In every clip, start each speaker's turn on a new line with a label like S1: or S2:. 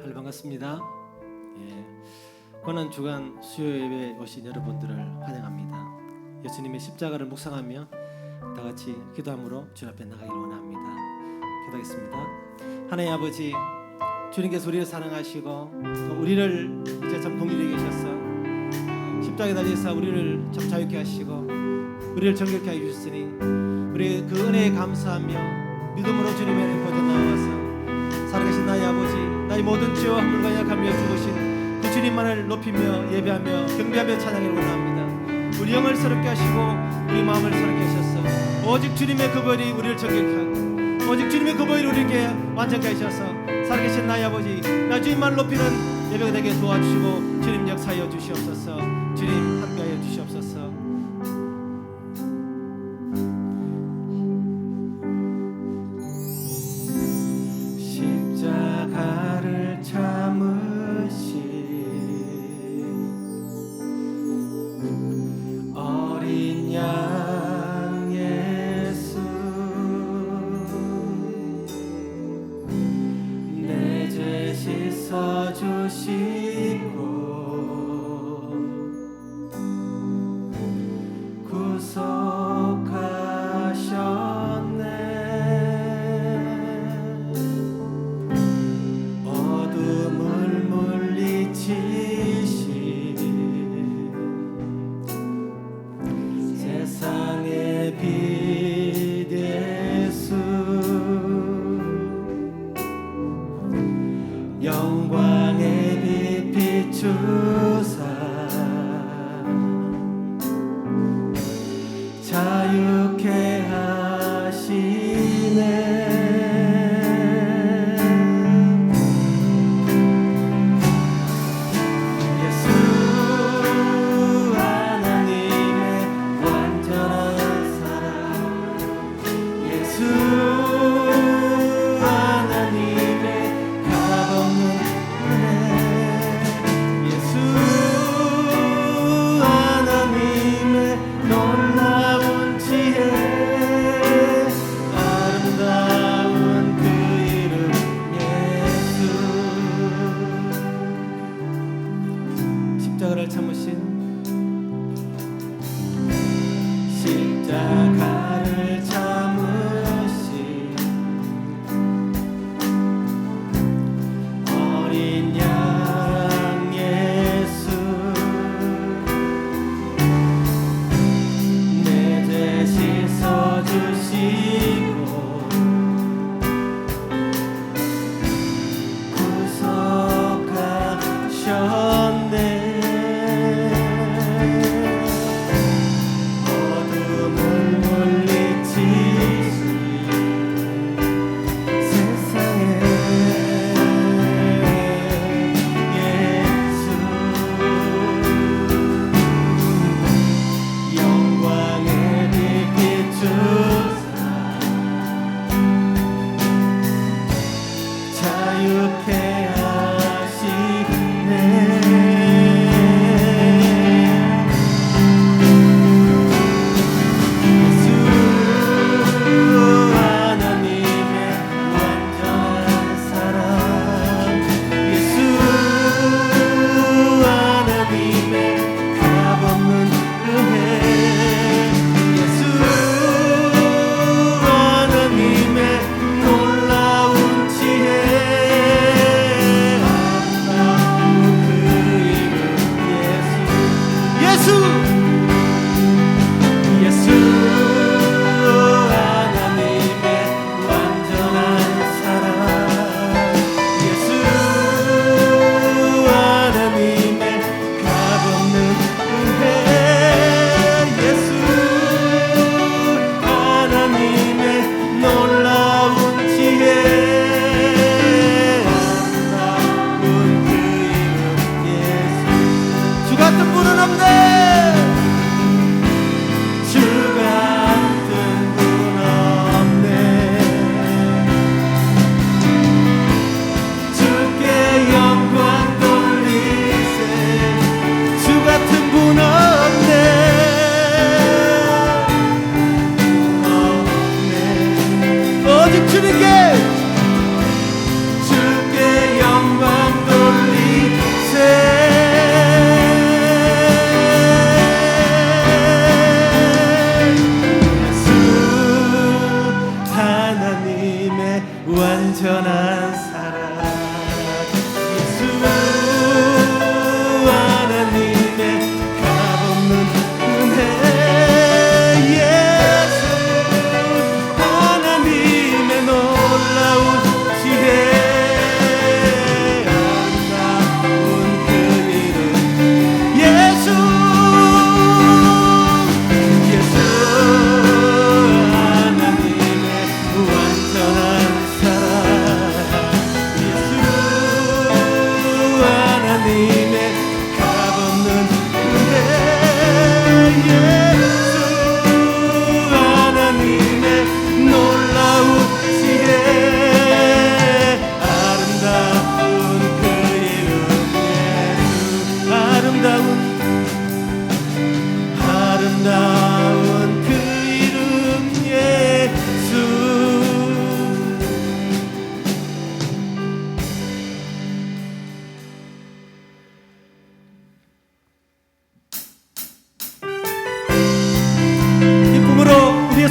S1: 반갑습니다. 고난 주간 수요 예배에 오신 여러분들을 환영합니다. 예수님의 십자가를 묵상하며 다 같이 기도함으로 주 앞에 나가기를 원합니다. 기도하겠습니다. 하나님 아버지, 주님께서 우리를 사랑하시고 우리를 이제 참 공의되게 하셔서 십자가에 달려서 우리를 참 자유케 하시고 우리를 정결케 해 주셨으니 우리 그 은혜에 감사하며 믿음으로 주님의 은혜 보좌 나와서 살아계신 나의 아버지, 나의 모든 죄와 허물과 약함을 죽으신 그 주님만을 높이며 예배하며 경배하며 찬양을 원합니다. 우리 영을 새롭게 하시고 우리 마음을 새롭게 하셔서 오직 주님의 그 보혈이 우리를 정결케 하고 오직 주님의 그 보혈이 우리에게 완전케 하셔서 살아계신 나의 아버지, 나 주님만을 높이는 예배가 되게 도와주시고 주님 역사하여 주시옵소서. 주님 함께하여 주시옵소서. 십자가를 참으신 어린 양 예수, 내 죄 씻어주시고 구속하셨네. 어둠을 물리치신 세상의 빛 예수, 영광의 빛 비추사 자유케 하시네. 예수 하나님의 완전한 사랑, 예수 하나님의 값없는 은혜, 예수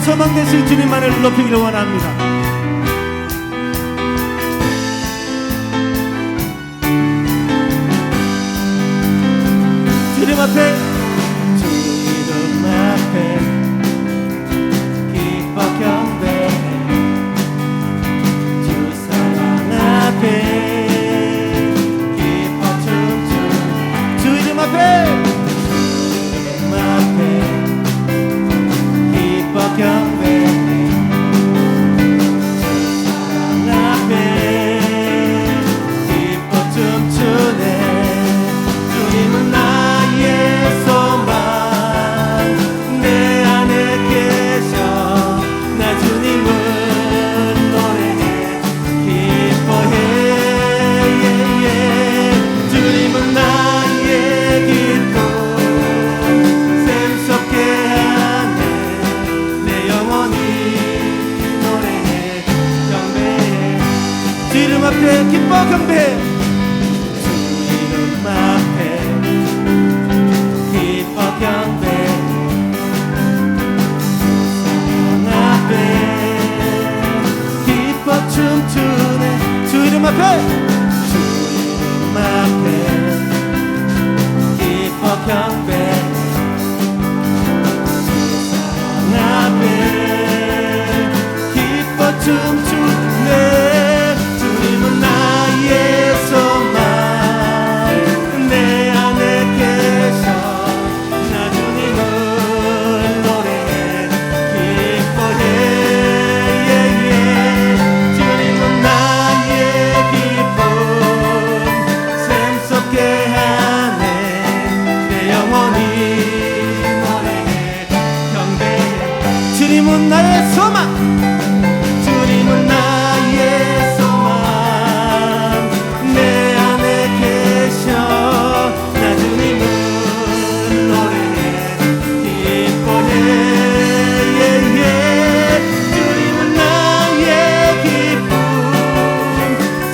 S1: 소망 되실 주님만을 높이기를 원합니다. 주님 앞에, 주 이름 앞에 기뻐 경배해. 주 사랑 앞에 기뻐 춤추네. 주 이름 앞에, 주 이름 앞에 기뻐 경배해. 주 사랑 앞에 기뻐 춤추네. 주님은 나의 소망, 내 안에 계셔. 나 주님을 노래해 기뻐해. 주님은 나의 기쁨, 샘솟게 하네. 내 영혼이 노래해 경배해. 주 이름 앞에 기뻐 경배해. 주 이름 앞에 기뻐 경배해. 사랑 앞에 기뻐 춤추네. 주 이름 앞에, 주 이름 앞에 기뻐 경배해. 사랑 앞에 기뻐 춤추네. 주님은 나의 소망, 내 안에 계셔. 나 주님을 노래해 기뻐해. 주님은 나의 기쁨, 샘솟게 하네. 내 영혼이 노래해 경배해. 주님은 나의 소망, 주님은 나의 소망, 내 안에 계셔. 나 주님을 노래해 기뻐해. 주님은 나의 기쁨,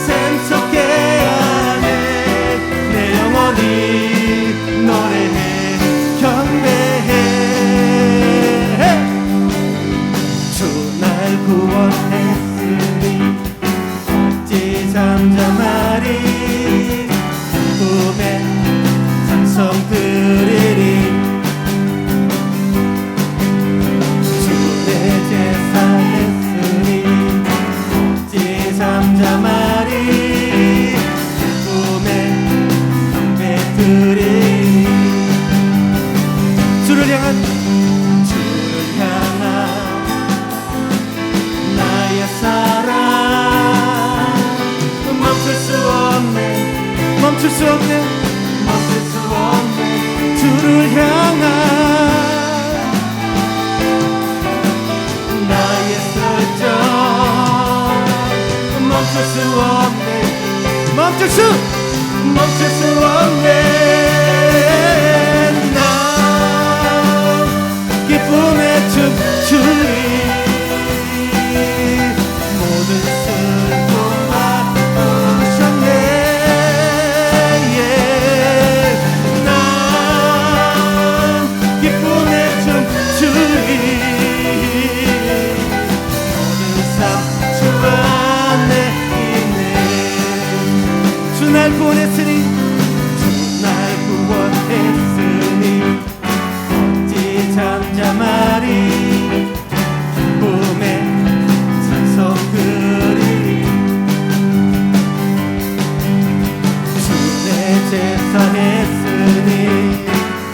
S1: 샘솟게 하네. 내 영혼이 노래해 경배해. 주 날 구원했으니 어찌 잠잠하리. 기쁨에 찬송 드리리. 주 내 제사 했으니 어찌 잠잠하리. 기쁨에 경배 드리리. 주를 향한 나의 사랑, 멈출 수 없네. 멈출 수 없네. 멈출 수 없네. 주를 향한 나의 설정, 멈출 수 없네. 멈출 수 없네. 나 기쁨에 춤추리. 모든 슬픔 바꾸셨네. 난 기쁨에 춤추리. 모든 삶 주 안에 있네. 주 날 구원했으니, 주 날 구원했으니 어찌 잠잠하리. 기쁨에 찬송 드리리. 주 내 제사 했으니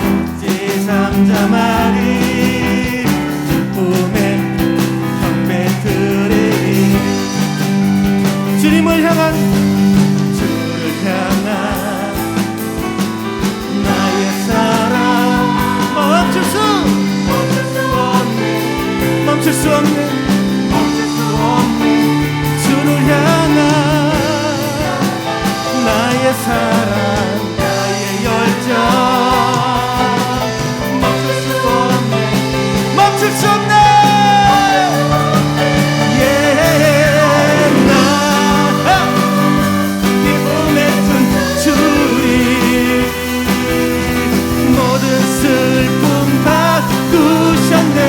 S1: 어찌 잠잠하리. 기쁨에 경배 드리리. 주님을 향한 나의 사랑, 멈출 수 없네. 멈출 수 없네. 주를 향한 나의 사랑, 나의 열정, 멈출 수 없네. 슬픔 바꾸셨네.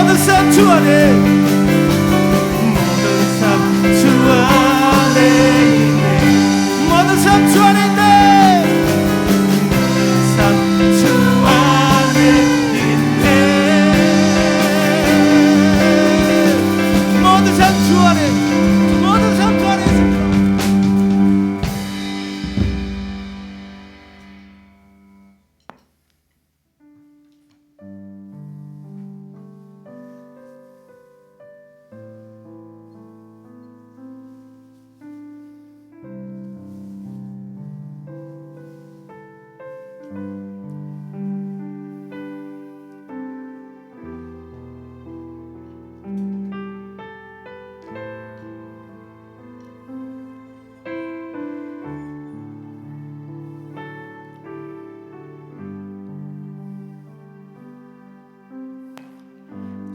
S1: 모든 삶 주 안에, 모든 삶 주 안에 있네. 모든 삶 주 안에 있네.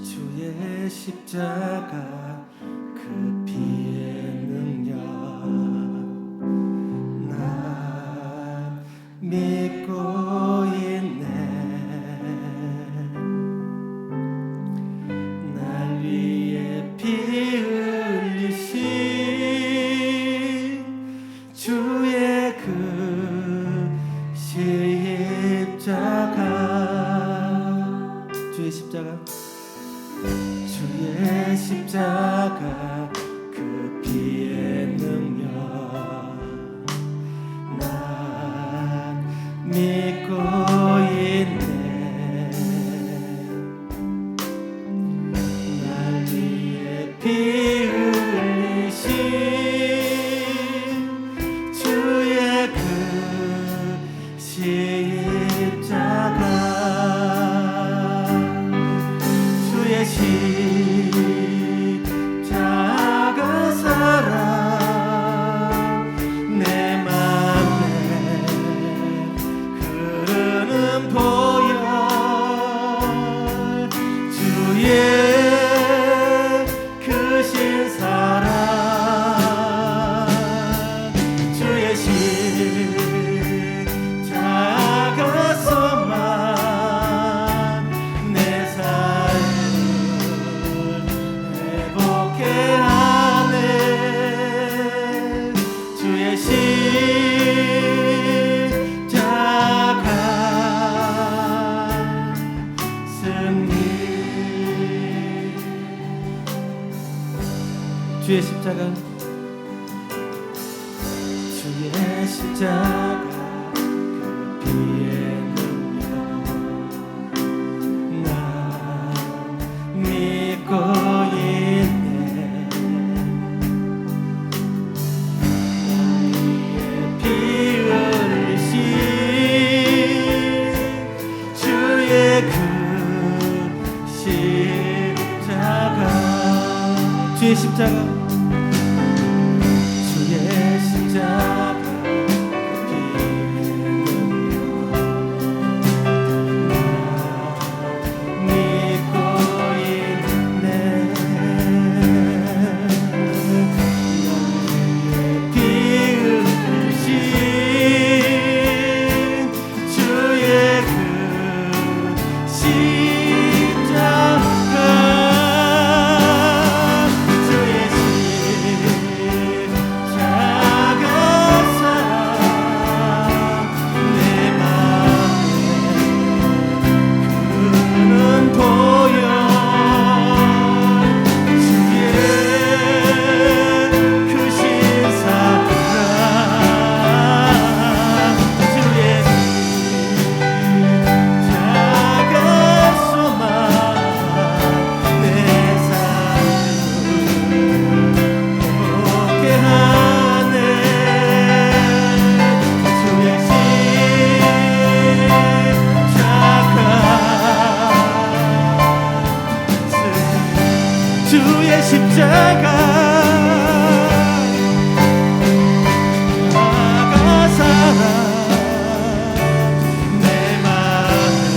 S1: 주의 십자가 그 피의 능력 난 믿고 있네. 날 위해 피 흘리신 주의 그 십자가, 주의 십자가, 주의 십자가 그 피의 능력 난 믿고 있네. 날 위해 피 흘리신 주의 그 십자가, 주의 십자가 사랑 내 맘에 흐르는 보혈, 주의 크신 사랑, 주의 십자가서만 내 삶을 회복해 하네. 주의 십자가 승리, 주의 십자가, 주의 십자가 그 피의 능력 난 믿고 있네. 피 흘리신 주의 그 십자가, 주의 십자가, 주의 십자가 그 피의 능력 난 믿고 있네. 피 흘리신 주의 그 십자가, 주의 십자가 사랑 내 맘에 흐르는 보혈, 주의 크신 사랑, 주의 십자가서만 내 삶을 회복해 하네. 주의 십자가, 주의 십자가 사랑 내 맘에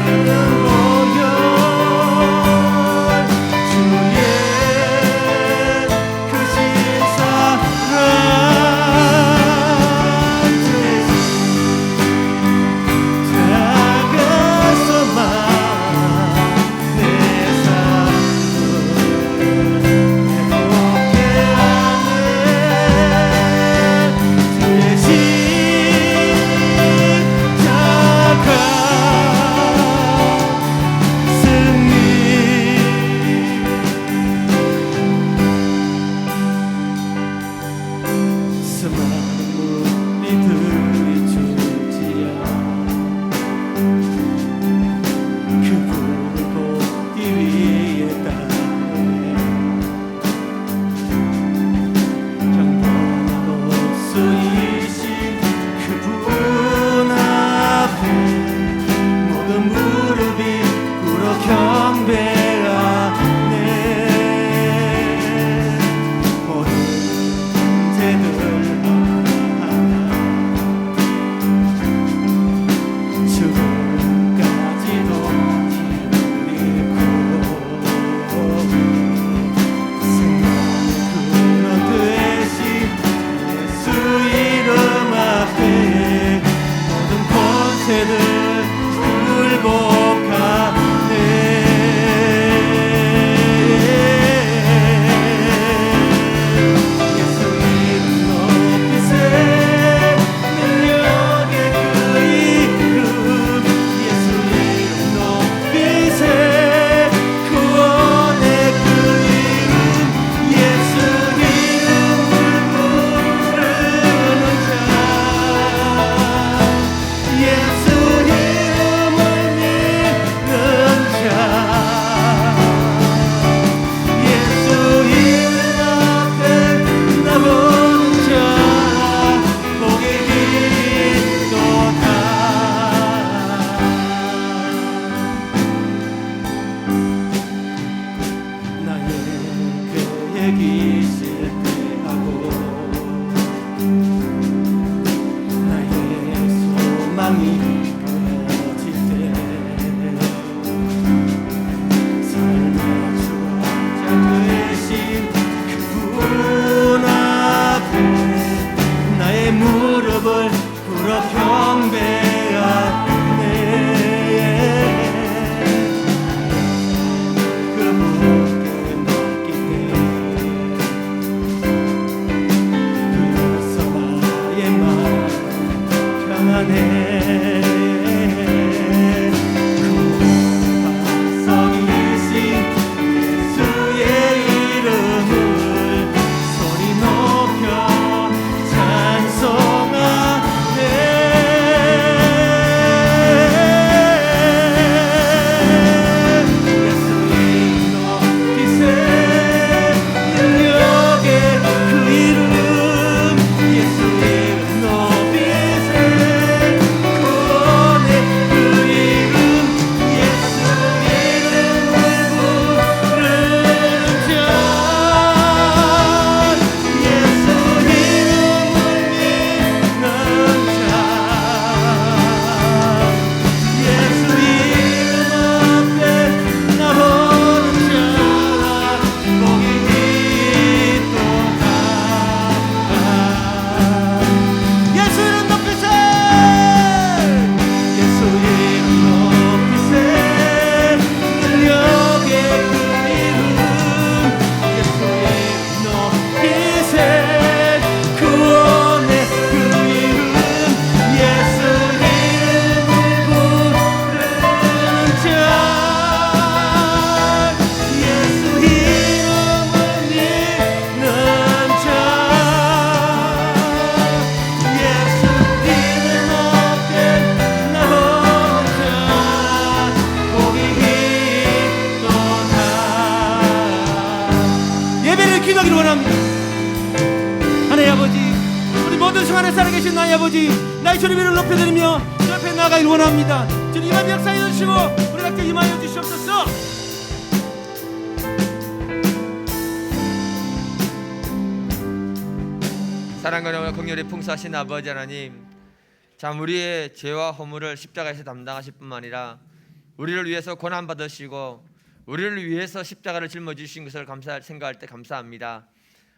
S1: 흐르는 보혈, 주의 크신 사랑, 주의 십자가서만 안에 살아계신 나의 아버지, 나의 주님 이름을 높여드리며 주 앞에 나아가길 원합니다. 주님 이만 역사해 주시고 우리 각자 임하여 주시옵소서.
S2: 사랑과 긍휼이 풍성하신 아버지 하나님, 참 우리의 죄와 허물을 십자가에서 담당하실 뿐만 아니라 우리를 위해서 고난 받으시고 우리를 위해서 십자가를 짊어지신 것을 생각할 때 감사합니다.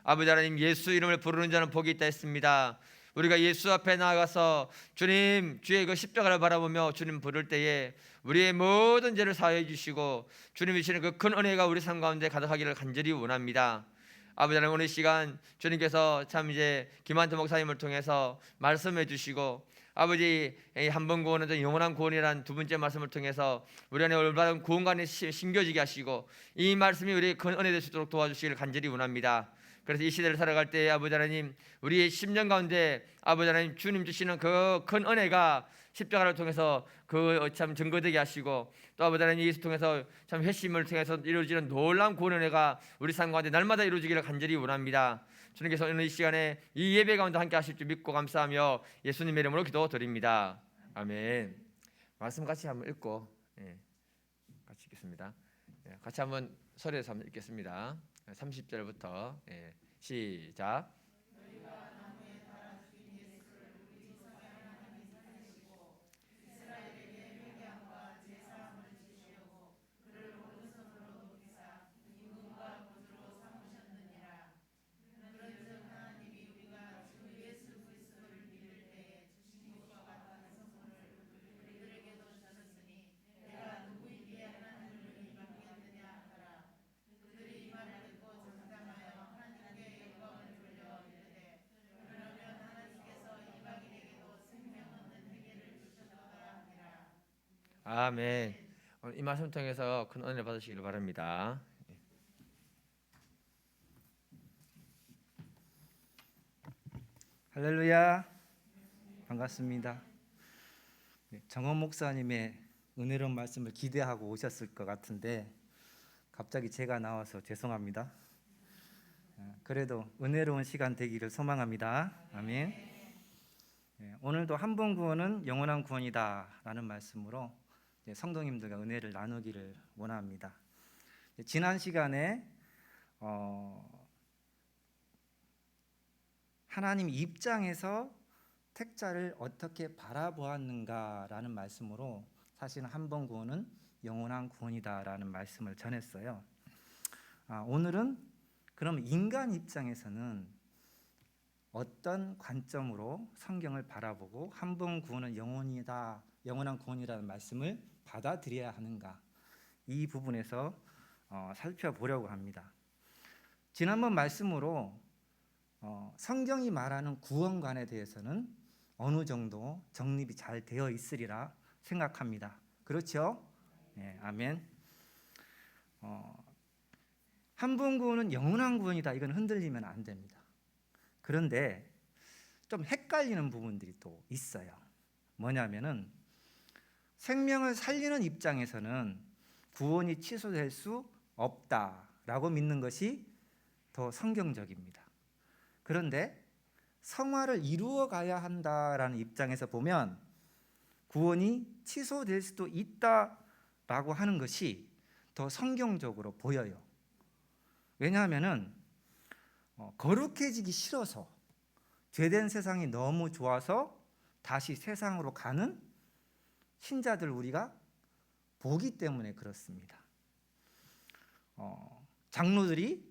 S2: 아버지 하나님, 예수 이름을 부르는 자는 복이 있다 했습니다. 우리가 예수 앞에 나아가서 주님 주의 그 십자가를 바라보며 주님 부를 때에 우리의 모든 죄를 사하여 주시고 주님이 주시는 그 큰 은혜가 우리 삶 가운데 가득하기를 간절히 원합니다. 아버지 하나님, 오늘 시간 주님께서 참 이제 김한태 목사님을 통해서 말씀해 주시고 아버지 한 번 구원은 영원한 구원이라는 두 번째 말씀을 통해서 우리 안에 올바른 구원관이 심겨지게 하시고 이 말씀이 우리의 큰 은혜 될 수 있도록 도와주시기를 간절히 원합니다. 그래서 이 시대를 살아갈 때 아버지 하나님, 우리의 심령 가운데 아버지 하나님 주님 주시는 그 큰 은혜가 십자가를 통해서 그 참 증거되게 하시고 또 아버지 하나님 예수 통해서 참 회심을 통해서 이루어지는 놀라운 구원 은혜가 우리 삶 가운데 날마다 이루어지기를 간절히 원합니다. 주님께서 오늘 이 시간에 이 예배 가운데 함께 하실 줄 믿고 감사하며 예수님의 이름으로 기도드립니다. 아멘. 말씀 같이 한번 읽고 같이 읽겠습니다. 같이 한번 소리에서 한번 읽겠습니다. 30절부터 시작. 아멘. 이 말씀 통해서 큰 은혜 받으시기를 바랍니다.
S3: 할렐루야, 반갑습니다. 정원 목사님의 은혜로운 말씀을 기대하고 오셨을 것 같은데 갑자기 제가 나와서 죄송합니다. 그래도 은혜로운 시간 되기를 소망합니다. 아멘. 오늘도 한 번 구원은 영원한 구원이다 라는 말씀으로 성도님들과 은혜를 나누기를 원합니다. 지난 시간에 하나님 입장에서 택자를 어떻게 바라보았는가라는 말씀으로 사실은 한 번 구원은 영원한 구원이다라는 말씀을 전했어요. 오늘은 그럼 인간 입장에서는 어떤 관점으로 성경을 바라보고 한 번 구원은 영원한 구원이라는 말씀을 받아들여야 하는가, 이 부분에서 살펴보려고 합니다. 지난번 말씀으로 성경이 말하는 구원관에 대해서는 어느 정도 정립이 잘 되어 있으리라 생각합니다. 그렇죠? 네, 아멘. 한 번 구원은 영원한 구원이다, 이건 흔들리면 안 됩니다. 그런데 좀 헷갈리는 부분들이 또 있어요. 뭐냐면은 생명을 살리는 입장에서는 구원이 취소될 수 없다라고 믿는 것이 더 성경적입니다. 그런데 성화를 이루어 가야 한다라는 입장에서 보면 구원이 취소될 수도 있다라고 하는 것이 더 성경적으로 보여요. 왜냐하면은 거룩해지기 싫어서 죄된 세상이 너무 좋아서 다시 세상으로 가는 신자들 우리가 보기 때문에 그렇습니다. 장로들이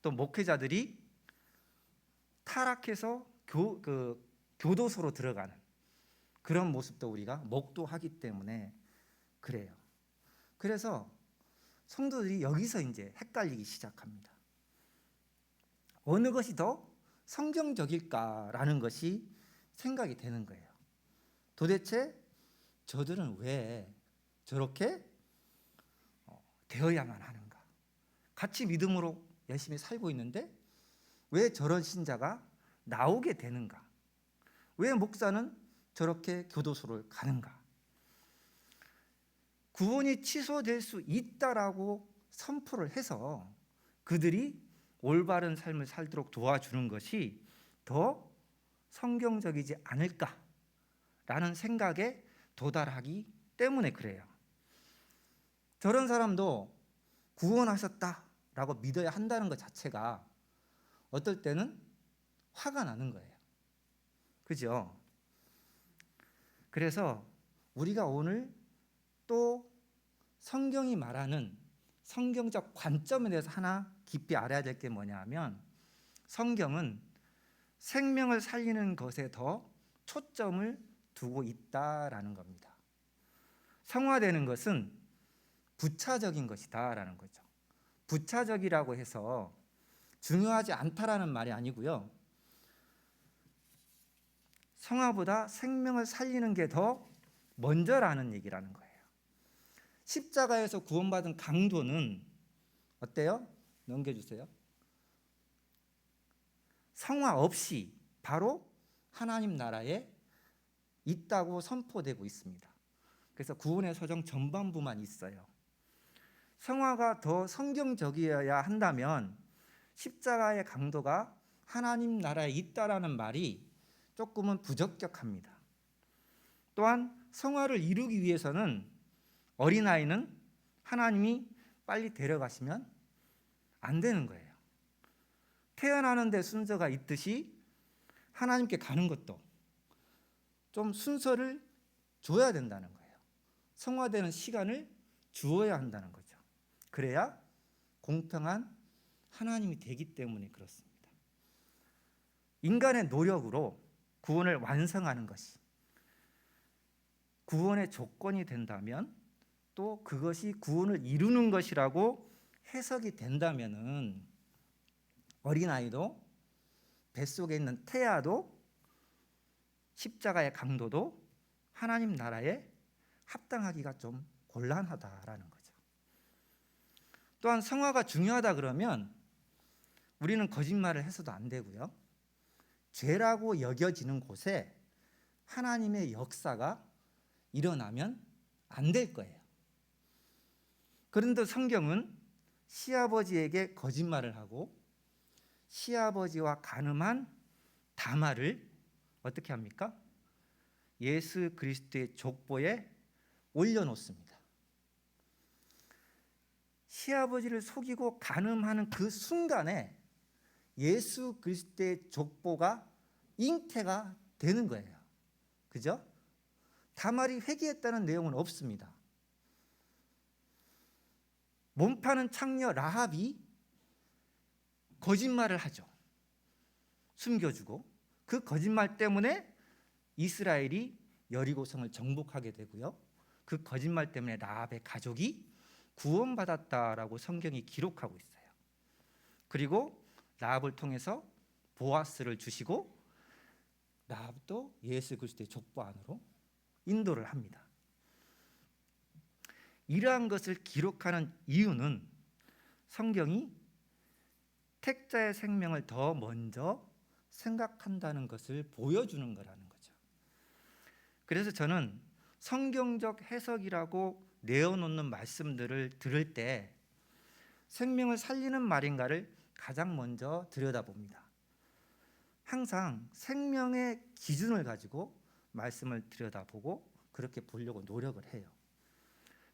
S3: 또 목회자들이 타락해서 교도소로 들어가는 그런 모습도 우리가 목도하기 때문에 그래요. 그래서 성도들이 여기서 이제 헷갈리기 시작합니다. 어느 것이 더 성경적일까라는 것이 생각이 되는 거예요. 도대체 저들은 왜 저렇게 되어야만 하는가? 같이 믿음으로 열심히 살고 있는데 왜 저런 신자가 나오게 되는가? 왜 목사는 저렇게 교도소를 가는가? 구원이 취소될 수 있다라고 선포를 해서 그들이 올바른 삶을 살도록 도와주는 것이 더 성경적이지 않을까라는 생각에 도달하기 때문에 그래요. 저런 사람도 구원하셨다라고 믿어야 한다는 것 자체가 어떨 때는 화가 나는 거예요. 그죠? 그래서 우리가 오늘 또 성경이 말하는 성경적 관점에 대해서 하나 깊이 알아야 될 게 뭐냐 하면, 성경은 생명을 살리는 것에 더 초점을 두고 있다라는 겁니다. 성화되는 것은 부차적인 것이다라는 거죠. 부차적이라고 해서 중요하지 않다라는 말이 아니고요. 성화보다 생명을 살리는 게 더 먼저라는 얘기라는 거예요. 십자가에서 구원받은 강도는 어때요? 넘겨주세요. 성화 없이 바로 하나님 나라에 있다고 선포되고 있습니다. 그래서 구원의 서정 전반부만 있어요. 성화가 더 성경적이어야 한다면 십자가의 강도가 하나님 나라에 있다라는 말이 조금은 부적격합니다. 또한 성화를 이루기 위해서는 어린아이는 하나님이 빨리 데려가시면 안 되는 거예요. 태어나는 데 순서가 있듯이 하나님께 가는 것도 좀 순서를 줘야 된다는 거예요. 성화되는 시간을 주어야 한다는 거죠. 그래야 공평한 하나님이 되기 때문에 그렇습니다. 인간의 노력으로 구원을 완성하는 것이 구원의 조건이 된다면, 또 그것이 구원을 이루는 것이라고 해석이 된다면은 어린아이도 뱃속에 있는 태아도 십자가의 강도도 하나님 나라에 합당하기가 좀 곤란하다라는 거죠. 또한 성화가 중요하다 그러면 우리는 거짓말을 해서도 안 되고요. 죄라고 여겨지는 곳에 하나님의 역사가 일어나면 안 될 거예요. 그런데 성경은 시아버지에게 거짓말을 하고 시아버지와 간음한 다말을 어떻게 합니까? 예수 그리스도의 족보에 올려놓습니다. 시아버지를 속이고 간음하는 그 순간에 예수 그리스도의 족보가 잉태가 되는 거예요. 그죠? 다말이 회개했다는 내용은 없습니다. 몸 파는 창녀 라합이 거짓말을 하죠. 숨겨주고 그 거짓말 때문에 이스라엘이 여리고성을 정복하게 되고요. 그 거짓말 때문에 라합의 가족이 구원받았다라고 성경이 기록하고 있어요. 그리고 라합을 통해서 보아스를 주시고 라합도 예수 그리스도의 족보 안으로 인도를 합니다. 이러한 것을 기록하는 이유는 성경이 택자의 생명을 더 먼저 생각한다는 것을 보여주는 거라는 거죠. 그래서 저는 성경적 해석이라고 내어놓는 말씀들을 들을 때 생명을 살리는 말인가를 가장 먼저 들여다봅니다. 항상 생명의 기준을 가지고 말씀을 들여다보고 그렇게 보려고 노력을 해요.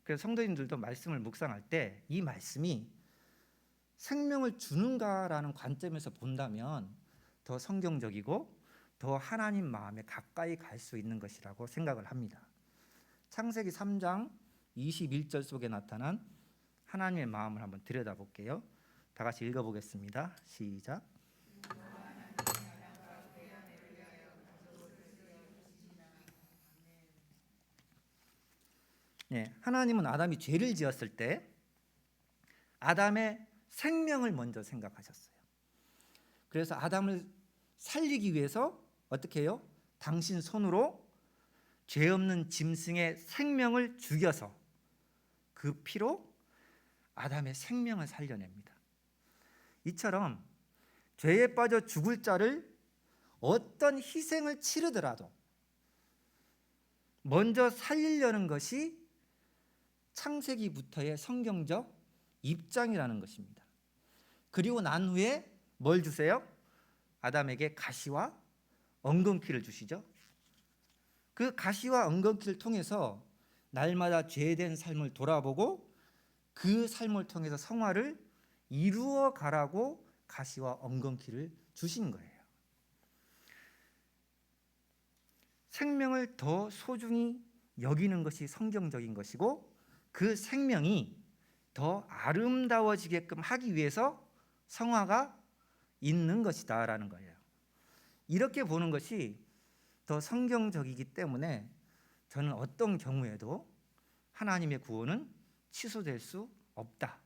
S3: 그래서 성도님들도 말씀을 묵상할 때 이 말씀이 생명을 주는가라는 관점에서 본다면 더 성경적이고 더 하나님 마음에 가까이 갈 수 있는 것이라고 생각을 합니다. 창세기 3장 21절 속에 나타난 하나님의 마음을 한번 들여다볼게요. 다 같이 읽어보겠습니다. 시작. 네, 하나님은 아담이 죄를 지었을 때 아담의 생명을 먼저 생각하셨어요. 그래서 아담을 살리기 위해서 어떻게 해요? 당신 손으로 죄 없는 짐승의 생명을 죽여서 그 피로 아담의 생명을 살려냅니다. 이처럼 죄에 빠져 죽을 자를 어떤 희생을 치르더라도 먼저 살리려는 것이 창세기부터의 성경적 입장이라는 것입니다. 그리고 난 후에 뭘 주세요? 아담에게 가시와 엉겅퀴를 주시죠. 그 가시와 엉겅퀴를 통해서 날마다 죄된 삶을 돌아보고 그 삶을 통해서 성화를 이루어 가라고 가시와 엉겅퀴를 주신 거예요. 생명을 더 소중히 여기는 것이 성경적인 것이고 그 생명이 더 아름다워지게끔 하기 위해서 성화가 있는 것이다라는 거예요. 이렇게 보는 것이 더 성경적이기 때문에 저는 어떤 경우에도 하나님의 구원은 취소될 수 없다.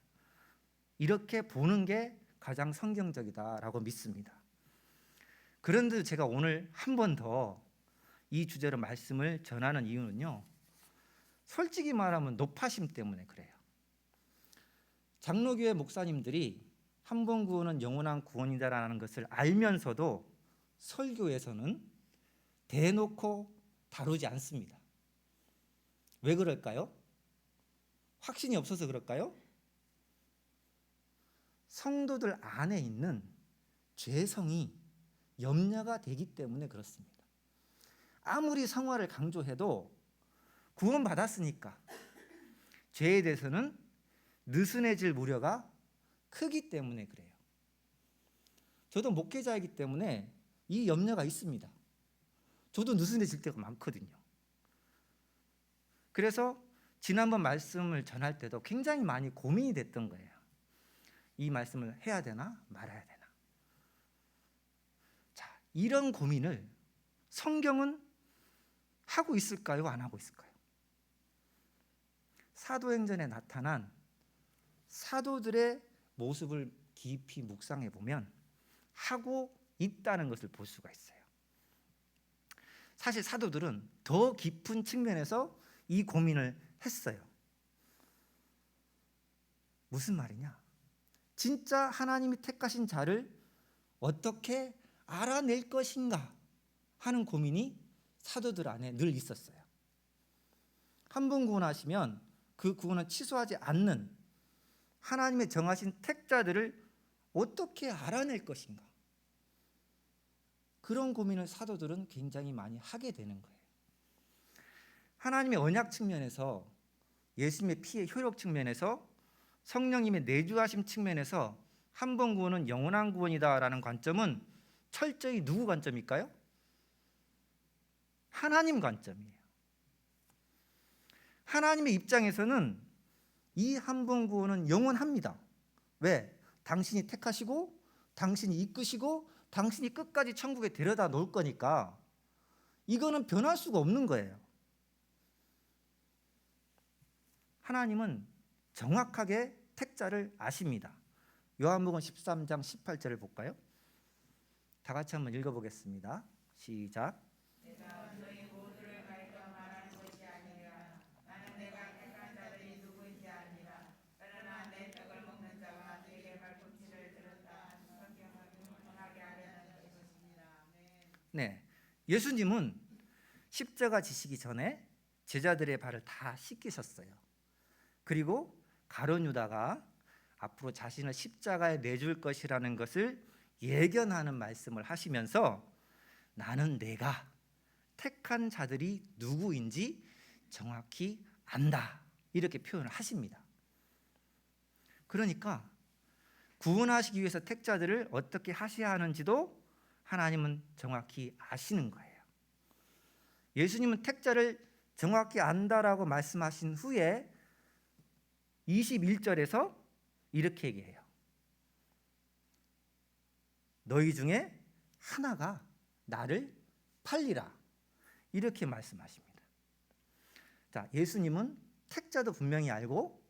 S3: 이렇게 보는 게 가장 성경적이다라고 믿습니다. 그런데 제가 오늘 한 번 더 이 주제로 말씀을 전하는 이유는요. 솔직히 말하면 높아심 때문에 그래요. 장로교회 목사님들이 한 번 구원은 영원한 구원이다라는 것을 알면서도 설교에서는 대놓고 다루지 않습니다. 왜 그럴까요? 확신이 없어서 그럴까요? 성도들 안에 있는 죄성이 염려가 되기 때문에 그렇습니다. 아무리 성화를 강조해도 구원받았으니까 죄에 대해서는 느슨해질 우려가 크기 때문에 그래요. 저도 목회자이기 때문에 이 염려가 있습니다. 저도 느슨해질 때가 많거든요. 그래서 지난번 말씀을 전할 때도 굉장히 많이 고민이 됐던 거예요. 이 말씀을 해야 되나 말아야 되나. 자, 이런 고민을 성경은 하고 있을까요? 안 하고 있을까요? 사도행전에 나타난 사도들의 모습을 깊이 묵상해 보면 하고 있다는 것을 볼 수가 있어요. 사실 사도들은 더 깊은 측면에서 이 고민을 했어요. 무슨 말이냐? 진짜 하나님이 택하신 자를 어떻게 알아낼 것인가 하는 고민이 사도들 안에 늘 있었어요. 한 번 구원하시면 그 구원은 취소하지 않는 하나님의 정하신 택자들을 어떻게 알아낼 것인가. 그런 고민을 사도들은 굉장히 많이 하게 되는 거예요. 하나님의 언약 측면에서, 예수님의 피의 효력 측면에서, 성령님의 내주하심 측면에서 한 번 구원은 영원한 구원이다라는 관점은 철저히 누구 관점일까요? 하나님 관점이에요. 하나님의 입장에서는 이 한 번 구원은 영원합니다. 왜? 당신이 택하시고 당신이 이끄시고 당신이 끝까지 천국에 데려다 놓을 거니까 이거는 변할 수가 없는 거예요. 하나님은 정확하게 택자를 아십니다. 요한복음 13장 18절을 볼까요? 다 같이 한번 읽어보겠습니다. 시작. 네, 예수님은 십자가 지시기 전에 제자들의 발을 다 씻기셨어요. 그리고 가룟 유다가 앞으로 자신을 십자가에 내줄 것이라는 것을 예견하는 말씀을 하시면서 나는 내가 택한 자들이 누구인지 정확히 안다 이렇게 표현을 하십니다. 그러니까 구원하시기 위해서 택자들을 어떻게 하셔야 하는지도 하나님은 정확히 아시는 거예요. 예수님은 택자를 정확히 안다라고 말씀하신 후에 21절에서 이렇게 얘기해요. 너희 중에 하나가 나를 팔리라 이렇게 말씀하십니다. 자, 예수님은 택자도 분명히 알고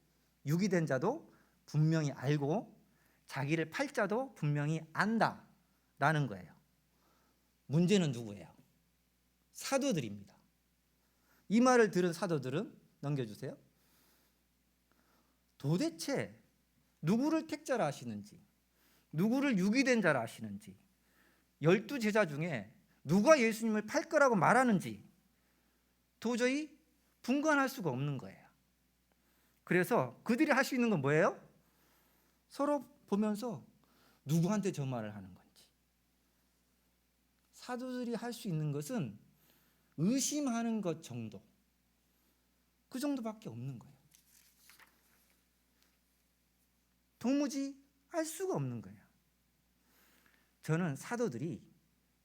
S3: 유기된 자도 분명히 알고 자기를 팔 자도 분명히 안다라는 거예요. 문제는 누구예요? 사도들입니다. 이 말을 들은 사도들은 넘겨주세요. 도대체 누구를 택자라 하시는지, 누구를 유기된 자라 하시는지, 12제자 중에 누가 예수님을 팔 거라고 말하는지 도저히 분간할 수가 없는 거예요. 그래서 그들이 할 수 있는 건 뭐예요? 서로 보면서 누구한테 저 말을 하는 건지 사도들이 할 수 있는 것은 의심하는 것 정도, 그 정도밖에 없는 거예요. 도무지 알 수가 없는 거예요. 저는 사도들이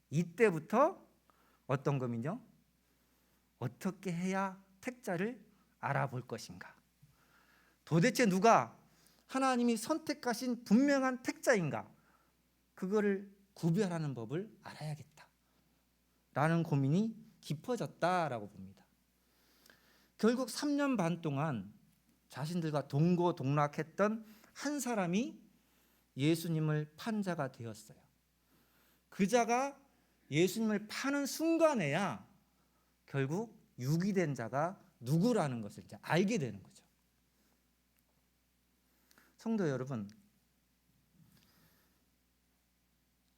S3: 이때부터 어떤 거면요, 어떻게 해야 택자를 알아볼 것인가, 도대체 누가 하나님이 선택하신 분명한 택자인가, 그거를 구별하는 법을 알아야겠다라는 고민이 깊어졌다라고 봅니다. 결국 3년 반 동안 자신들과 동고동락했던 한 사람이 예수님을 판 자가 되었어요. 그 자가 예수님을 파는 순간에야 결국 유기된 자가 누구라는 것을 이제 알게 되는 거죠. 성도 여러분,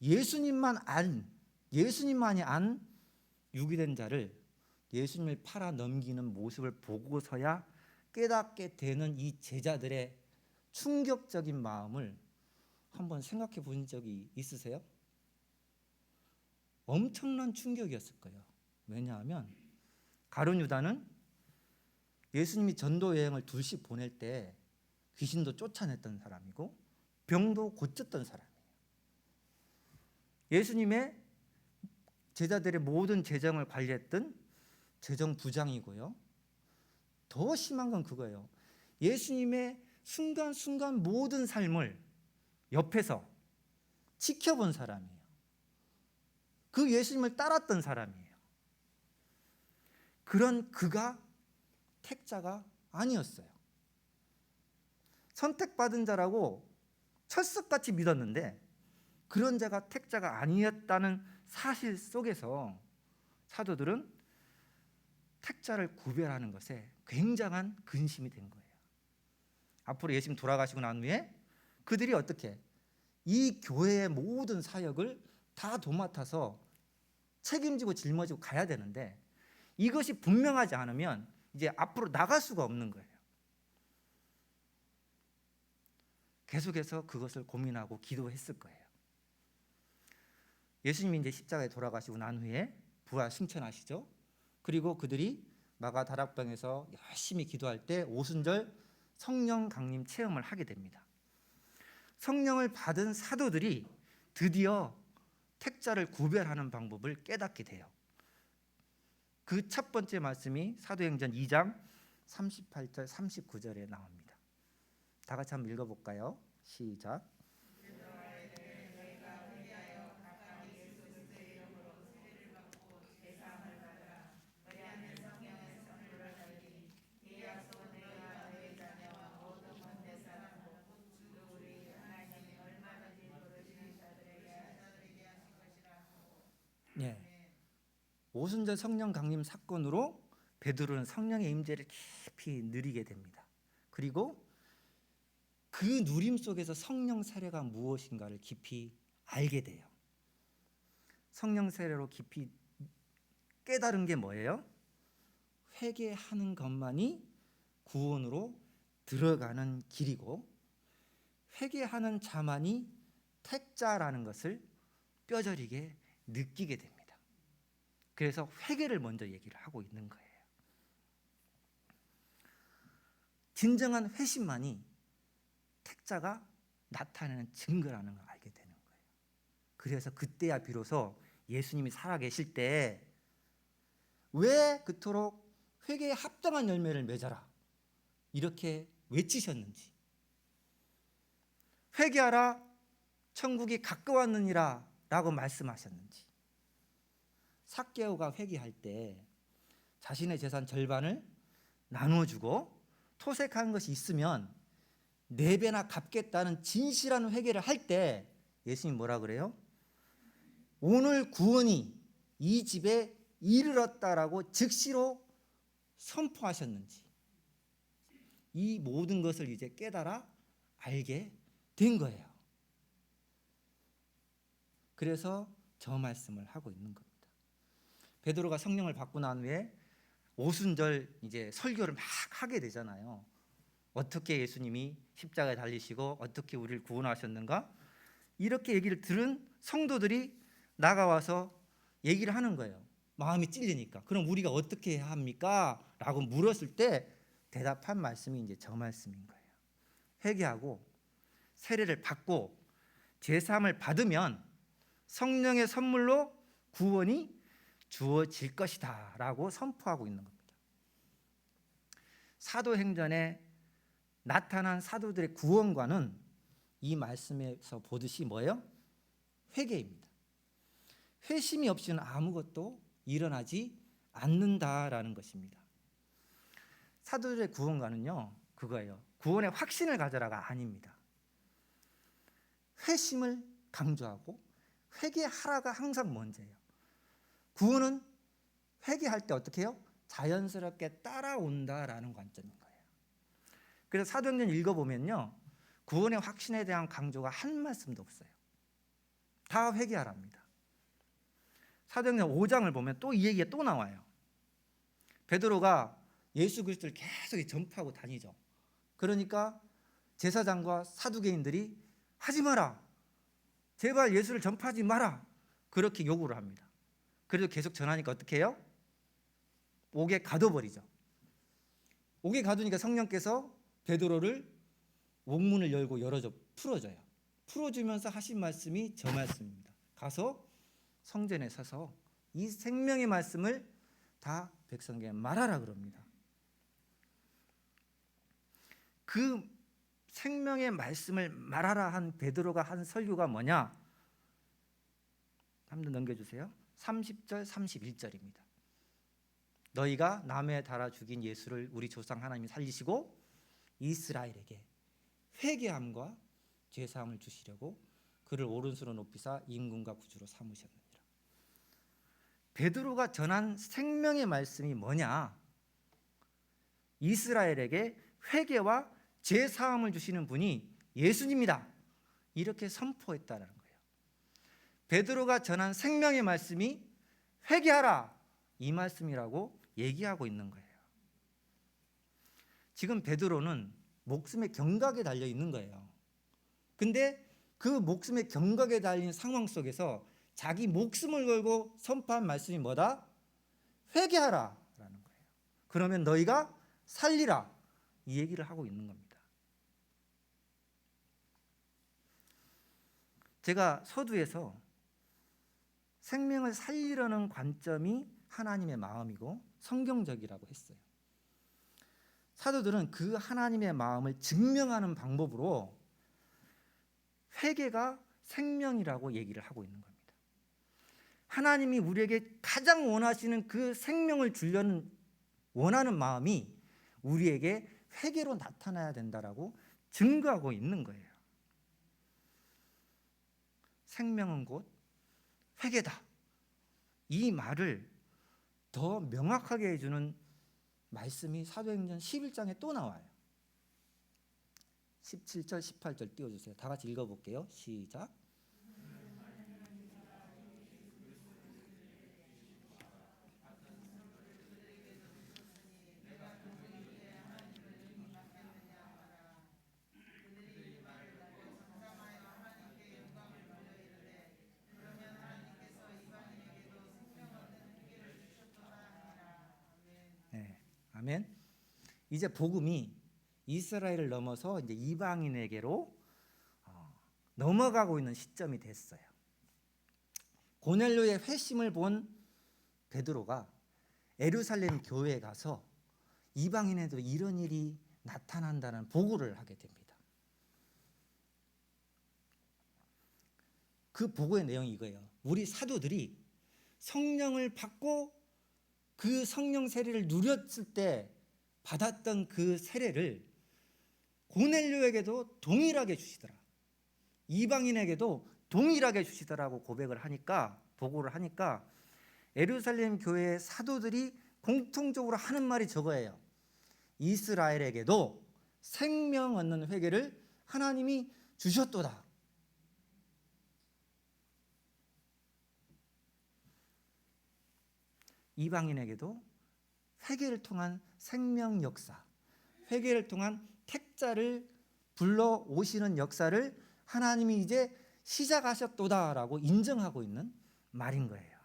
S3: 예수님만이 안 유기된 자를 예수님을 팔아 넘기는 모습을 보고서야 깨닫게 되는 이 제자들의 충격적인 마음을 한번 생각해 본 적이 있으세요? 엄청난 충격이었을 거예요. 왜냐하면 가룟 유다는 예수님이 전도 여행을 둘씩 보낼 때 귀신도 쫓아냈던 사람이고 병도 고쳤던 사람이에요. 예수님의 제자들의 모든 재정을 관리했던 재정부장이고요. 더 심한 건 그거예요. 예수님의 순간순간 모든 삶을 옆에서 지켜본 사람이에요. 그 예수님을 따랐던 사람이에요. 그런 그가 택자가 아니었어요. 선택받은 자라고 철석같이 믿었는데 그런 자가 택자가 아니었다는 사실 속에서 사도들은 택자를 구별하는 것에 굉장한 근심이 된 거예요. 앞으로 예수님 돌아가시고 난 후에 그들이 어떻게 이 교회의 모든 사역을 다 도맡아서 책임지고 짊어지고 가야 되는데 이것이 분명하지 않으면 이제 앞으로 나갈 수가 없는 거예요. 계속해서 그것을 고민하고 기도했을 거예요. 예수님이 이제 십자가에 돌아가시고 난 후에 부활 승천하시죠. 그리고 그들이 마가 다락방에서 열심히 기도할 때 오순절 성령 강림 체험을 하게 됩니다. 성령을 받은 사도들이 드디어 택자를 구별하는 방법을 깨닫게 돼요. 그 첫 번째 말씀이 사도행전 2장 38절 39절에 나옵니다. 다 같이 한번 읽어볼까요? 시작. 예. 오순절 성령 강림 사건으로 베드로는 성령의 임재를 깊이 누리게 됩니다. 그리고 그 누림 속에서 성령 세례가 무엇인가를 깊이 알게 돼요. 성령 세례로 깊이 깨달은 게 뭐예요? 회개하는 것만이 구원으로 들어가는 길이고 회개하는 자만이 택자라는 것을 뼈저리게 느끼게 됩니다. 그래서 회개를 먼저 얘기를 하고 있는 거예요. 진정한 회심만이 택자가 나타내는 증거라는 걸 알게 되는 거예요. 그래서 그때야 비로소 예수님이 살아계실 때 왜 그토록 회개에 합당한 열매를 맺어라 이렇게 외치셨는지, 회개하라 천국이 가까웠느니라 라고 말씀하셨는지, 삭개오가 회개할 때 자신의 재산 절반을 나눠주고 토색한 것이 있으면 4배나 갚겠다는 진실한 회개를 할 때 예수님 뭐라 그래요? 오늘 구원이 이 집에 이르렀다라고 즉시로 선포하셨는지, 이 모든 것을 이제 깨달아 알게 된 거예요. 그래서 저 말씀을 하고 있는 겁니다. 베드로가 성령을 받고 난 후에 오순절 이제 설교를 막 하게 되잖아요. 어떻게 예수님이 십자가에 달리시고 어떻게 우리를 구원하셨는가? 이렇게 얘기를 들은 성도들이 나가와서 얘기를 하는 거예요. 마음이 찔리니까. 그럼 우리가 어떻게 해야 합니까? 라고 물었을 때 대답한 말씀이 이제 저 말씀인 거예요. 회개하고 세례를 받고 제사함을 받으면 성령의 선물로 구원이 주어질 것이다 라고 선포하고 있는 겁니다. 사도행전에 나타난 사도들의 구원과는 이 말씀에서 보듯이 뭐예요? 회개입니다. 회심이 없이는 아무것도 일어나지 않는다라는 것입니다. 사도들의 구원과는요, 그거예요. 구원의 확신을 가져라가 아닙니다. 회심을 강조하고 회개하라가 항상 먼저예요. 구원은 회개할 때 어떻게 해요? 자연스럽게 따라온다라는 관점인 거예요. 그래서 사도행전 읽어보면요, 구원의 확신에 대한 강조가 한 말씀도 없어요. 다 회개하랍니다. 사도행전 5장을 보면 또 이 얘기가 또 나와요. 베드로가 예수 그리스도를 계속 전파하고 다니죠. 그러니까 제사장과 사두개인들이 하지 마라, 제발 예수를 전파하지 마라, 그렇게 요구를 합니다. 그래도 계속 전하니까 어떻게 해요? 옥에 가둬버리죠. 옥에 가두니까 성령께서 베드로를 옥문을 열고 풀어줘요. 풀어주면서 하신 말씀이 저 말씀입니다. 가서 성전에 서서 이 생명의 말씀을 다 백성에게 말하라 그럽니다. 그 생명의 말씀을 말하라 한 베드로가 한 설교가 뭐냐? 한번 넘겨주세요. 30절 31절입니다. 너희가 남에 달아 죽인 예수를 우리 조상 하나님이 살리시고 이스라엘에게 회개함과 죄사함을 주시려고 그를 오른손으로 높이사 임금과 구주로 삼으셨느니라. 베드로가 전한 생명의 말씀이 뭐냐? 이스라엘에게 회개와 죄사함을 주시는 분이 예수님이다, 이렇게 선포했다라는 거예요. 베드로가 전한 생명의 말씀이 회개하라, 이 말씀이라고 얘기하고 있는 거예요. 지금 베드로는 목숨의 경각에 달려 있는 거예요. 근데 그 목숨의 경각에 달린 상황 속에서 자기 목숨을 걸고 선포한 말씀이 뭐다? 회개하라 라는 거예요. 그러면 너희가 살리라, 이 얘기를 하고 있는 겁니다. 제가 서두에서 생명을 살리려는 관점이 하나님의 마음이고 성경적이라고 했어요. 사도들은 그 하나님의 마음을 증명하는 방법으로 회개가 생명이라고 얘기를 하고 있는 겁니다. 하나님이 우리에게 가장 원하시는 그 생명을 주려는 원하는 마음이 우리에게 회개로 나타나야 된다라고 증거하고 있는 거예요. 생명은 곧 회개다, 이 말을 더 명확하게 해주는 말씀이 사도행전 11장에 또 나와요. 17절 18절 띄워주세요. 다 같이 읽어볼게요. 시작. 네, 아멘. 이제 복음이 이스라엘을 넘어서 이제 이방인에게로 넘어가고 있는 시점이 됐어요. 고넬료의 회심을 본 베드로가 예루살렘 교회에 가서 이방인에도 이런 일이 나타난다는 보고를 하게 됩니다. 그 보고의 내용이 이거예요. 우리 사도들이 성령을 받고 그 성령 세례를 누렸을 때 받았던 그 세례를 고넬료에게도 동일하게 주시더라, 이방인에게도 동일하게 주시더라고 고백을 하니까, 보고를 하니까 예루살렘 교회의 사도들이 공통적으로 하는 말이 저거예요. 이스라엘에게도 생명 얻는 회개를 하나님이 주셨도다. 이방인에게도 회개를 통한 생명 역사, 회개를 통한 택자를 불러 오시는 역사를 하나님이 이제 시작하셨도다라고 인정하고 있는 말인 거예요.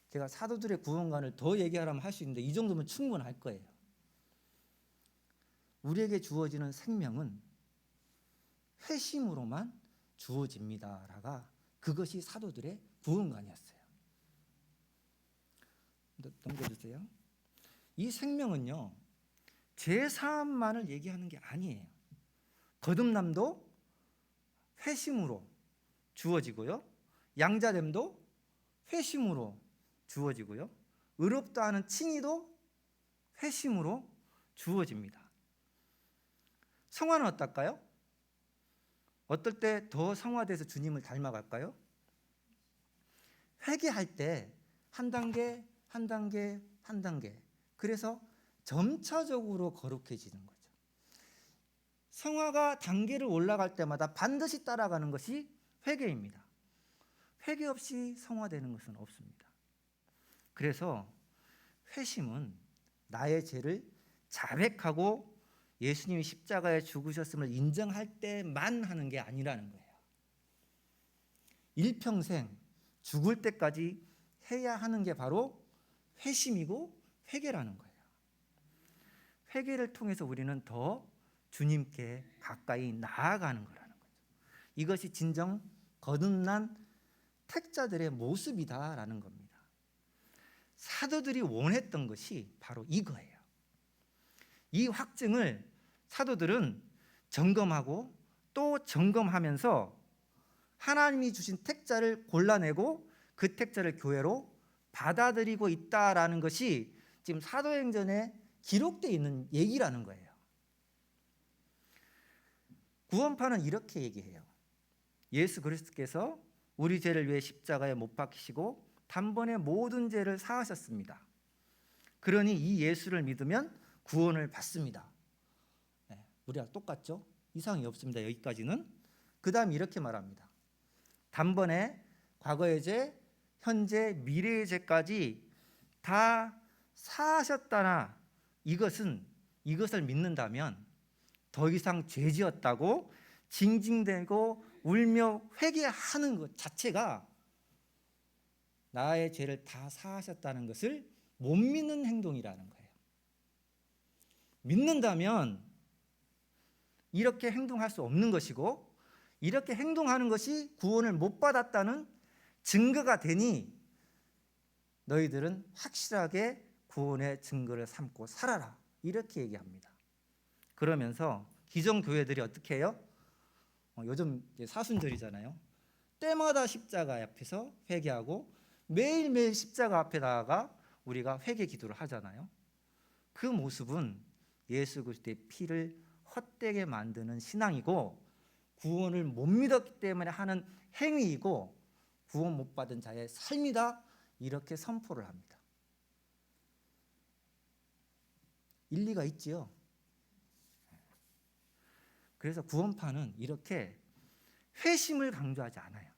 S3: 제가 사도들의 구원관을 더 얘기하라면 할 수 있는데 이 정도면 충분할 거예요. 우리에게 주어지는 생명은 회심으로만 주어집니다라가 그것이 사도들의 구원관이었어요. 넘겨주세요. 이 생명은요, 죄사함만을 얘기하는 게 아니에요. 거듭남도 회심으로 주어지고요, 양자됨도 회심으로 주어지고요, 의롭다 하는 칭의도 회심으로 주어집니다. 성화는 어떨까요? 어떨 때 더 성화돼서 주님을 닮아갈까요? 회개할 때 한 단계 한 단계 한 단계, 그래서 점차적으로 거룩해지는 거죠. 성화가 단계를 올라갈 때마다 반드시 따라가는 것이 회개입니다. 회개 없이 성화되는 것은 없습니다. 그래서 회심은 나의 죄를 자백하고 예수님이 십자가에 죽으셨음을 인정할 때만 하는 게 아니라는 거예요. 일평생 죽을 때까지 해야 하는 게 바로 회심이고 회개라는 거예요. 회개를 통해서 우리는 더 주님께 가까이 나아가는 거라는 거죠. 이것이 진정 거듭난 택자들의 모습이다라는 겁니다. 사도들이 원했던 것이 바로 이거예요. 이 확증을 사도들은 점검하고 또 점검하면서 하나님이 주신 택자를 골라내고 그 택자를 교회로 받아들이고 있다라는 것이 지금 사도행전에 기록되어 있는 얘기라는 거예요. 구원파는 이렇게 얘기해요. 예수 그리스도께서 우리 죄를 위해 십자가에 못 박히시고 단번에 모든 죄를 사하셨습니다. 그러니 이 예수를 믿으면 구원을 받습니다. 네, 우리랑 똑같죠? 이상이 없습니다. 여기까지는. 그 다음 이렇게 말합니다. 단번에 과거의 죄, 현재, 미래의 죄까지 다 사하셨다나 이것을 믿는다면 더 이상 죄지었다고 징징대고 울며 회개하는 것 자체가 나의 죄를 다 사하셨다는 것을 못 믿는 행동이라는 거예요. 믿는다면 이렇게 행동할 수 없는 것이고 이렇게 행동하는 것이 구원을 못 받았다는 증거가 되니 너희들은 확실하게 구원의 증거를 삼고 살아라, 이렇게 얘기합니다. 그러면서 기존 교회들이 어떻게 해요? 요즘 사순절이잖아요. 때마다 십자가 앞에서 회개하고 매일매일 십자가 앞에 나아가 우리가 회개 기도를 하잖아요. 그 모습은 예수 그리스도의 피를 헛되게 만드는 신앙이고 구원을 못 믿었기 때문에 하는 행위이고 구원 못 받은 자의 삶이다, 이렇게 선포를 합니다. 일리가 있지요. 그래서 구원파는 이렇게 회심을 강조하지 않아요.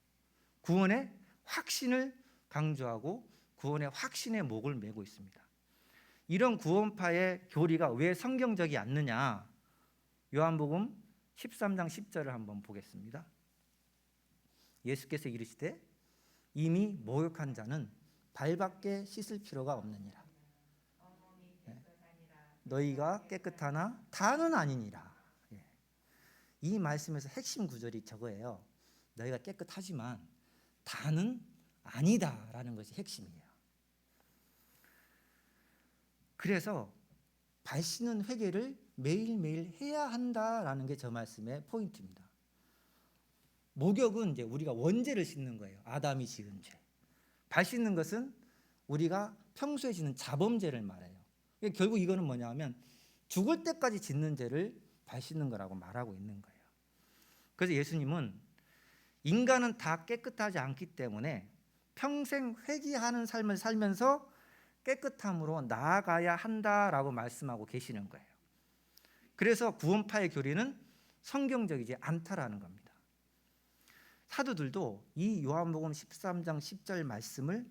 S3: 구원의 확신을 강조하고 구원의 확신의 목을 메고 있습니다. 이런 구원파의 교리가 왜 성경적이 않느냐? 요한복음 13장 10절을 한번 보겠습니다. 예수께서 이르시되 이미 목욕한 자는 발밖에 씻을 필요가 없느니라. 너희가 깨끗하나 다는 아니니라. 이 말씀에서 핵심 구절이 저거예요. 너희가 깨끗하지만 다는 아니다라는 것이 핵심이에요. 그래서 발 씻는 회개를 매일매일 해야 한다라는 게 저 말씀의 포인트입니다. 목욕은 이제 우리가 원죄를 씻는 거예요. 아담이 지은 죄. 발 씻는 것은 우리가 평소에 짓는 자범죄를 말해요. 결국 이거는 뭐냐 하면 죽을 때까지 짓는 죄를 발 씻는 거라고 말하고 있는 거예요. 그래서 예수님은 인간은 다 깨끗하지 않기 때문에 평생 회개하는 삶을 살면서 깨끗함으로 나아가야 한다라고 말씀하고 계시는 거예요. 그래서 구원파의 교리는 성경적이지 않다라는 겁니다. 사도들도 이 요한복음 13장 10절 말씀을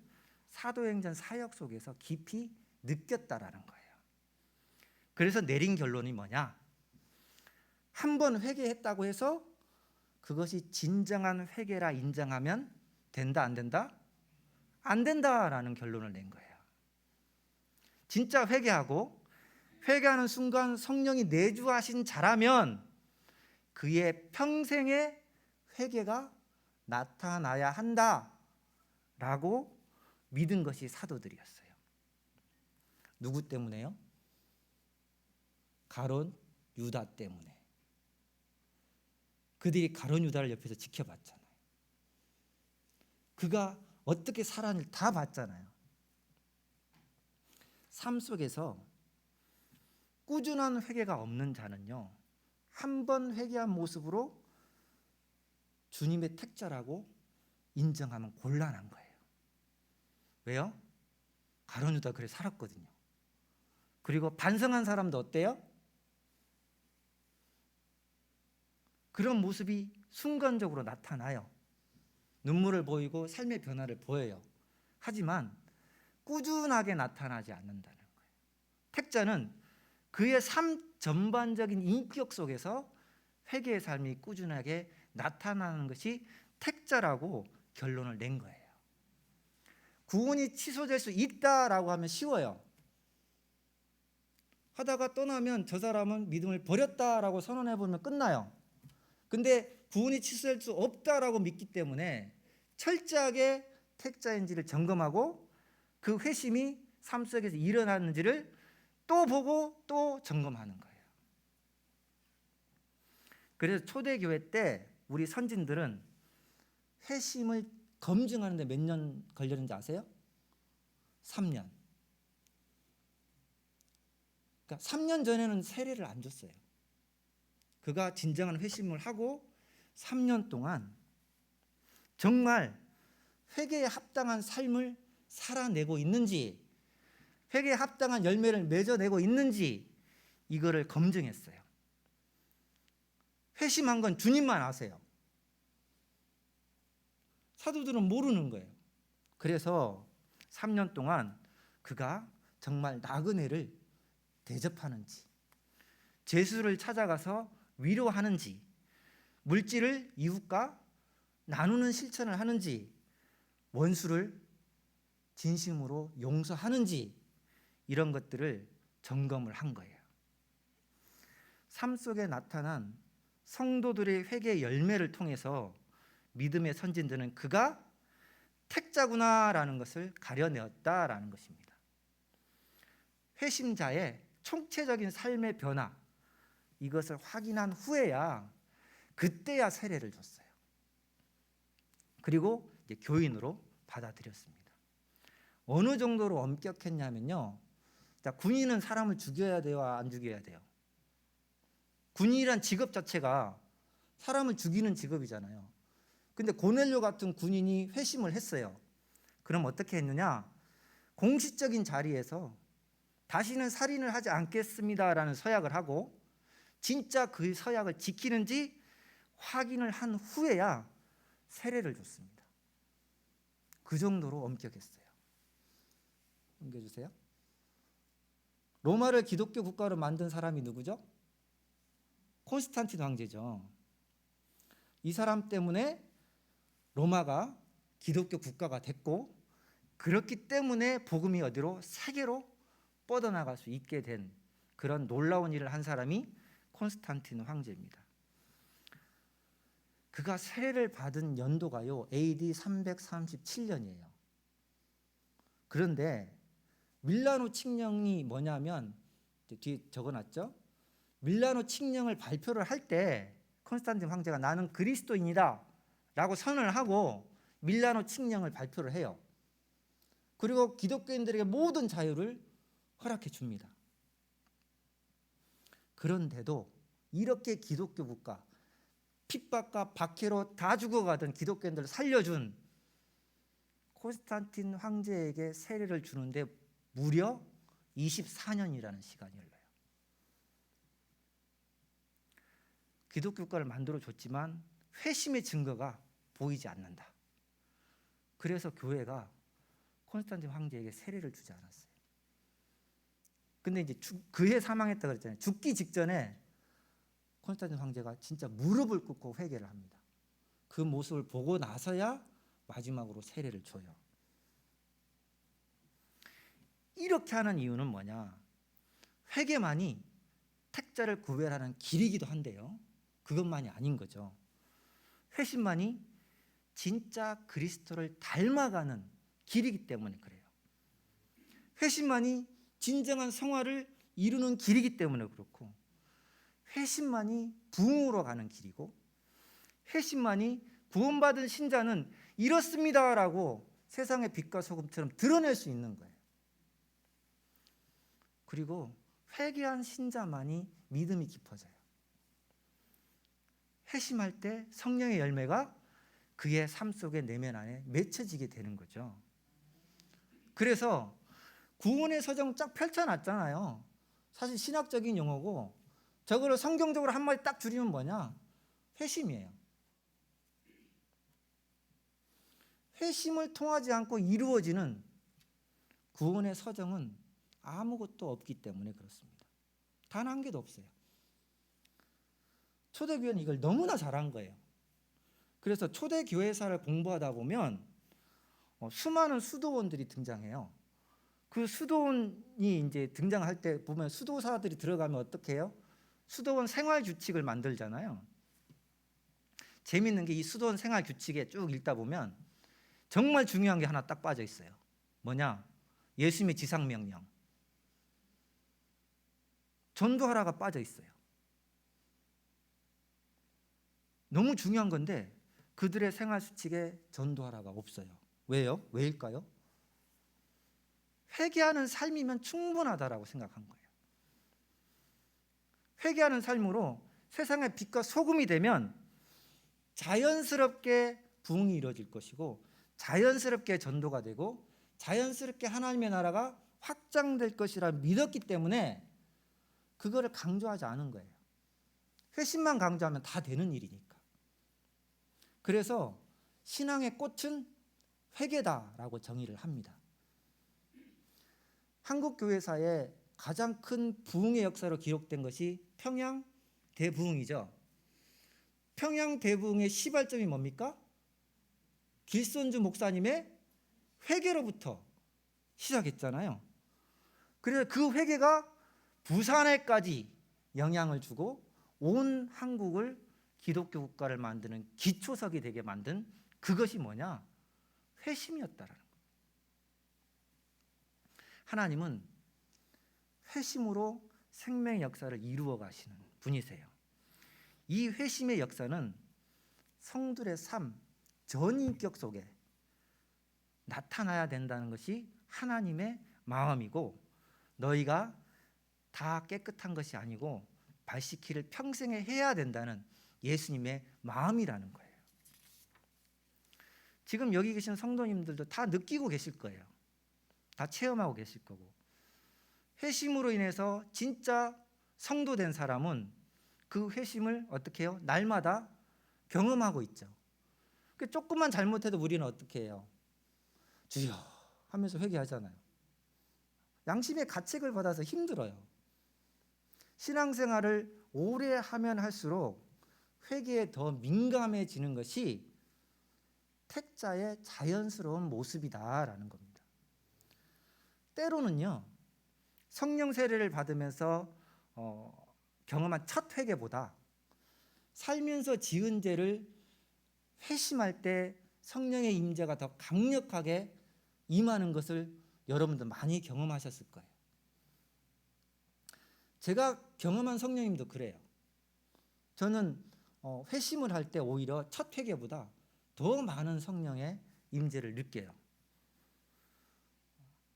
S3: 사도행전 사역 속에서 깊이 느꼈다라는 거예요. 그래서 내린 결론이 뭐냐? 한 번 회개했다고 해서 그것이 진정한 회개라 인정하면 된다, 안 된다? 안 된다라는 결론을 낸 거예요. 진짜 회개하고 회개하는 순간 성령이 내주하신 자라면 그의 평생의 회개가 나타나야 한다라고 믿은 것이 사도들이었어요. 누구 때문에요? 가룟 유다 때문에. 그들이 가룟 유다를 옆에서 지켜봤잖아요. 그가 어떻게 살았는지 다 봤잖아요. 삶 속에서 꾸준한 회개가 없는 자는요, 한 번 회개한 모습으로 주님의 택자라고 인정하면 곤란한 거예요. 왜요? 가룟 유다 그래 살았거든요. 그리고 반성한 사람도 어때요? 그런 모습이 순간적으로 나타나요. 눈물을 보이고 삶의 변화를 보여요. 하지만 꾸준하게 나타나지 않는다는 거예요. 택자는 그의 삶 전반적인 인격 속에서 회개의 삶이 꾸준하게 나타나는 것이 택자라고 결론을 낸 거예요. 구원이 취소될 수 있다라고 하면 쉬워요. 하다가 떠나면 저 사람은 믿음을 버렸다라고 선언해 보면 끝나요. 근데 구원이 취소될 수 없다라고 믿기 때문에 철저하게 택자인지를 점검하고 그 회심이 삶 속에서 일어났는지를 또 보고 또 점검하는 거예요. 그래서 초대교회 때 우리 선진들은 회심을 검증하는데 몇 년 걸렸는지 아세요? 3년. 그러니까 3년 전에는 세례를 안 줬어요. 그가 진정한 회심을 하고 3년 동안 정말 회개에 합당한 삶을 살아내고 있는지, 회개에 합당한 열매를 맺어내고 있는지 이거를 검증했어요. 회심한 건 주님만 아세요. 사도들은 모르는 거예요. 그래서 3년 동안 그가 정말 나그네를 대접하는지, 제수를 찾아가서 위로하는지, 물질을 이웃과 나누는 실천을 하는지, 원수를 진심으로 용서하는지 이런 것들을 점검을 한 거예요. 삶 속에 나타난 성도들의 회개 열매를 통해서 믿음의 선진들은 그가 택자구나라는 것을 가려내었다라는 것입니다. 회심자의 총체적인 삶의 변화, 이것을 확인한 후에야 그때야 세례를 줬어요. 그리고 이제 교인으로 받아들였습니다. 어느 정도로 엄격했냐면요, 자, 군인은 사람을 죽여야 돼요, 안 죽여야 돼요? 군인이란 직업 자체가 사람을 죽이는 직업이잖아요. 근데 고넬료 같은 군인이 회심을 했어요. 그럼 어떻게 했느냐? 공식적인 자리에서 다시는 살인을 하지 않겠습니다라는 서약을 하고 진짜 그 서약을 지키는지 확인을 한 후에야 세례를 줬습니다. 그 정도로 엄격했어요. 넘겨주세요. 로마를 기독교 국가로 만든 사람이 누구죠? 콘스탄틴 황제죠. 이 사람 때문에 로마가 기독교 국가가 됐고, 그렇기 때문에 복음이 어디로? 세계로 뻗어나갈 수 있게 된 그런 놀라운 일을 한 사람이 콘스탄틴 황제입니다. 그가 세례를 받은 연도가요 AD 337년이에요. 그런데 밀라노 칙령이 뭐냐면, 뒤에 적어놨죠. 밀라노 칙령을 발표를 할 때 콘스탄틴 황제가 나는 그리스도인이다 라고 선언을 하고 밀라노 칙령을 발표를 해요. 그리고 기독교인들에게 모든 자유를 허락해 줍니다. 그런데도 이렇게 기독교 국가, 핍박과 박해로 다 죽어가던 기독교인들을 살려준 콘스탄틴 황제에게 세례를 주는데 무려 24년이라는 시간이 흘러요. 기독교 국가를 만들어줬지만 회심의 증거가 보이지 않는다. 그래서 교회가 콘스탄틴 황제에게 세례를 주지 않았어요. 근데 이제 그해 사망했다 그랬잖아요. 죽기 직전에 콘스탄틴 황제가 진짜 무릎을 꿇고 회개를 합니다. 그 모습을 보고 나서야 마지막으로 세례를 줘요. 이렇게 하는 이유는 뭐냐? 회개만이 택자를 구별하는 길이기도 한데요. 그것만이 아닌 거죠. 회심만이 진짜 그리스도를 닮아가는 길이기 때문에 그래요. 회심만이 진정한 성화를 이루는 길이기 때문에 그렇고, 회심만이 부흥으로 가는 길이고, 회심만이 구원받은 신자는 이렇습니다라고 세상의 빛과 소금처럼 드러낼 수 있는 거예요. 그리고 회개한 신자만이 믿음이 깊어져요. 회심할 때 성령의 열매가 그의 삶 속의 내면 안에 맺혀지게 되는 거죠. 그래서 구원의 서정 쫙 펼쳐놨잖아요. 사실 신학적인 용어고, 저거를 성경적으로 한마디 딱 줄이면 뭐냐? 회심이에요. 회심을 통하지 않고 이루어지는 구원의 서정은 아무것도 없기 때문에 그렇습니다. 단 한 개도 없어요. 초대교회는 이걸 너무나 잘한 거예요. 그래서 초대교회사를 공부하다 보면 수많은 수도원들이 등장해요. 그 수도원이 이제 등장할 때 보면 수도사들이 들어가면 어떻게 해요? 수도원 생활 규칙을 만들잖아요. 재밌는 게 이 수도원 생활 규칙에 쭉 읽다 보면 정말 중요한 게 하나 딱 빠져 있어요. 뭐냐? 예수님의 지상명령. 전도하라가 빠져 있어요. 너무 중요한 건데 그들의 생활 수칙에 전도하라가 없어요. 왜요? 왜일까요? 회개하는 삶이면 충분하다라고 생각한 거예요. 회개하는 삶으로 세상의 빛과 소금이 되면 자연스럽게 부흥이 이루어질 것이고, 자연스럽게 전도가 되고, 자연스럽게 하나님의 나라가 확장될 것이라 믿었기 때문에 그거를 강조하지 않은 거예요. 회심만 강조하면 다 되는 일이니까. 그래서 신앙의 꽃은 회개다라고 정의를 합니다. 한국 교회사의 가장 큰 부흥의 역사로 기록된 것이 평양 대부흥이죠. 평양 대부흥의 시발점이 뭡니까? 길손주 목사님의 회개로부터 시작했잖아요. 그래서 그 회개가 부산에까지 영향을 주고 온 한국을 기독교 국가를 만드는 기초석이 되게 만든 그것이 뭐냐? 회심이었다라는 거예요. 하나님은 회심으로 생명의 역사를 이루어 가시는 분이세요. 이 회심의 역사는 성들의 삶, 전인격 속에 나타나야 된다는 것이 하나님의 마음이고, 너희가 다 깨끗한 것이 아니고 발 씻기를 평생에 해야 된다는 예수님의 마음이라는 거예요. 지금 여기 계신 성도님들도 다 느끼고 계실 거예요. 다 체험하고 계실 거고, 회심으로 인해서 진짜 성도된 사람은 그 회심을 어떻게 해요? 날마다 경험하고 있죠. 조금만 잘못해도 우리는 어떻게 해요? 주여 하면서 회개하잖아요. 양심의 가책을 받아서 힘들어요. 신앙생활을 오래 하면 할수록 회개에 더 민감해지는 것이 택자의 자연스러운 모습이다라는 겁니다. 때로는요, 성령 세례를 받으면서 경험한 첫 회개보다 살면서 지은 죄를 회심할 때 성령의 임재가 더 강력하게 임하는 것을 여러분들 많이 경험하셨을 거예요. 제가 경험한 성령님도 그래요. 저는 회심을 할 때 오히려 첫 회개보다 더 많은 성령의 임재를 느껴요.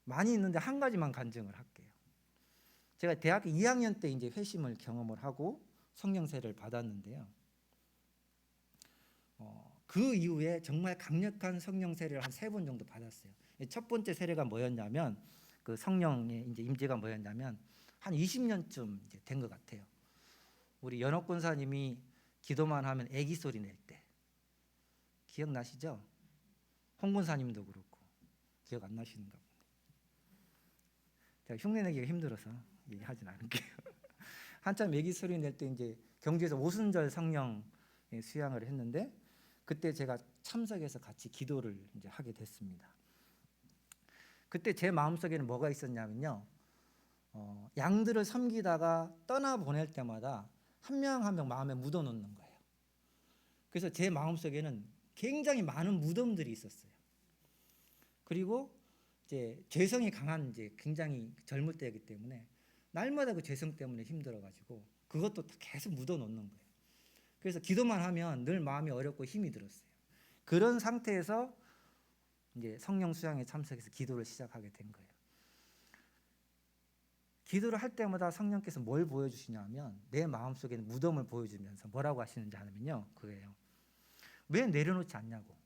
S3: 많이 있는데 한 가지만 간증을 할게요. 제가 대학교 2학년 때 이제 회심을 경험을 하고 성령 세례를 받았는데요. 그 이후에 정말 강력한 성령 세례를 한 3번 정도 받았어요. 첫 번째 세례가 뭐였냐면, 그 성령의 이제 임재가 뭐였냐면 한 20년쯤 이제 된 것 같아요. 우리 연옥 권사님이 기도만 하면 애기 소리 낼 때 기억나시죠? 홍 권사님도 그렇고 기억 안 나시는가 보네. 제가 흉내내기가 힘들어서 얘기하진 않을게요. 한참 애기 소리 낼 때 이제 경주에서 오순절 성령 수양을 했는데, 그때 제가 참석해서 같이 기도를 이제 하게 됐습니다. 그때 제 마음속에는 뭐가 있었냐면요. 양들을 섬기다가 떠나 보낼 때마다 한 명 한 명 마음에 묻어 놓는 거예요. 그래서 제 마음속에는 굉장히 많은 무덤들이 있었어요. 그리고 이제 죄성이 강한 이제 굉장히 젊을 때이기 때문에 날마다 그 죄성 때문에 힘들어 가지고 그것도 계속 묻어 놓는 거예요. 그래서 기도만 하면 늘 마음이 어렵고 힘이 들었어요. 그런 상태에서 이제 성령 수양에 참석해서 기도를 시작하게 된 거예요. 기도를 할 때마다 성령께서 뭘 보여주시냐면 내 마음속에 무덤을 보여주면서 뭐라고 하시는지 하면요, 그거예요. 왜 내려놓지 않냐고.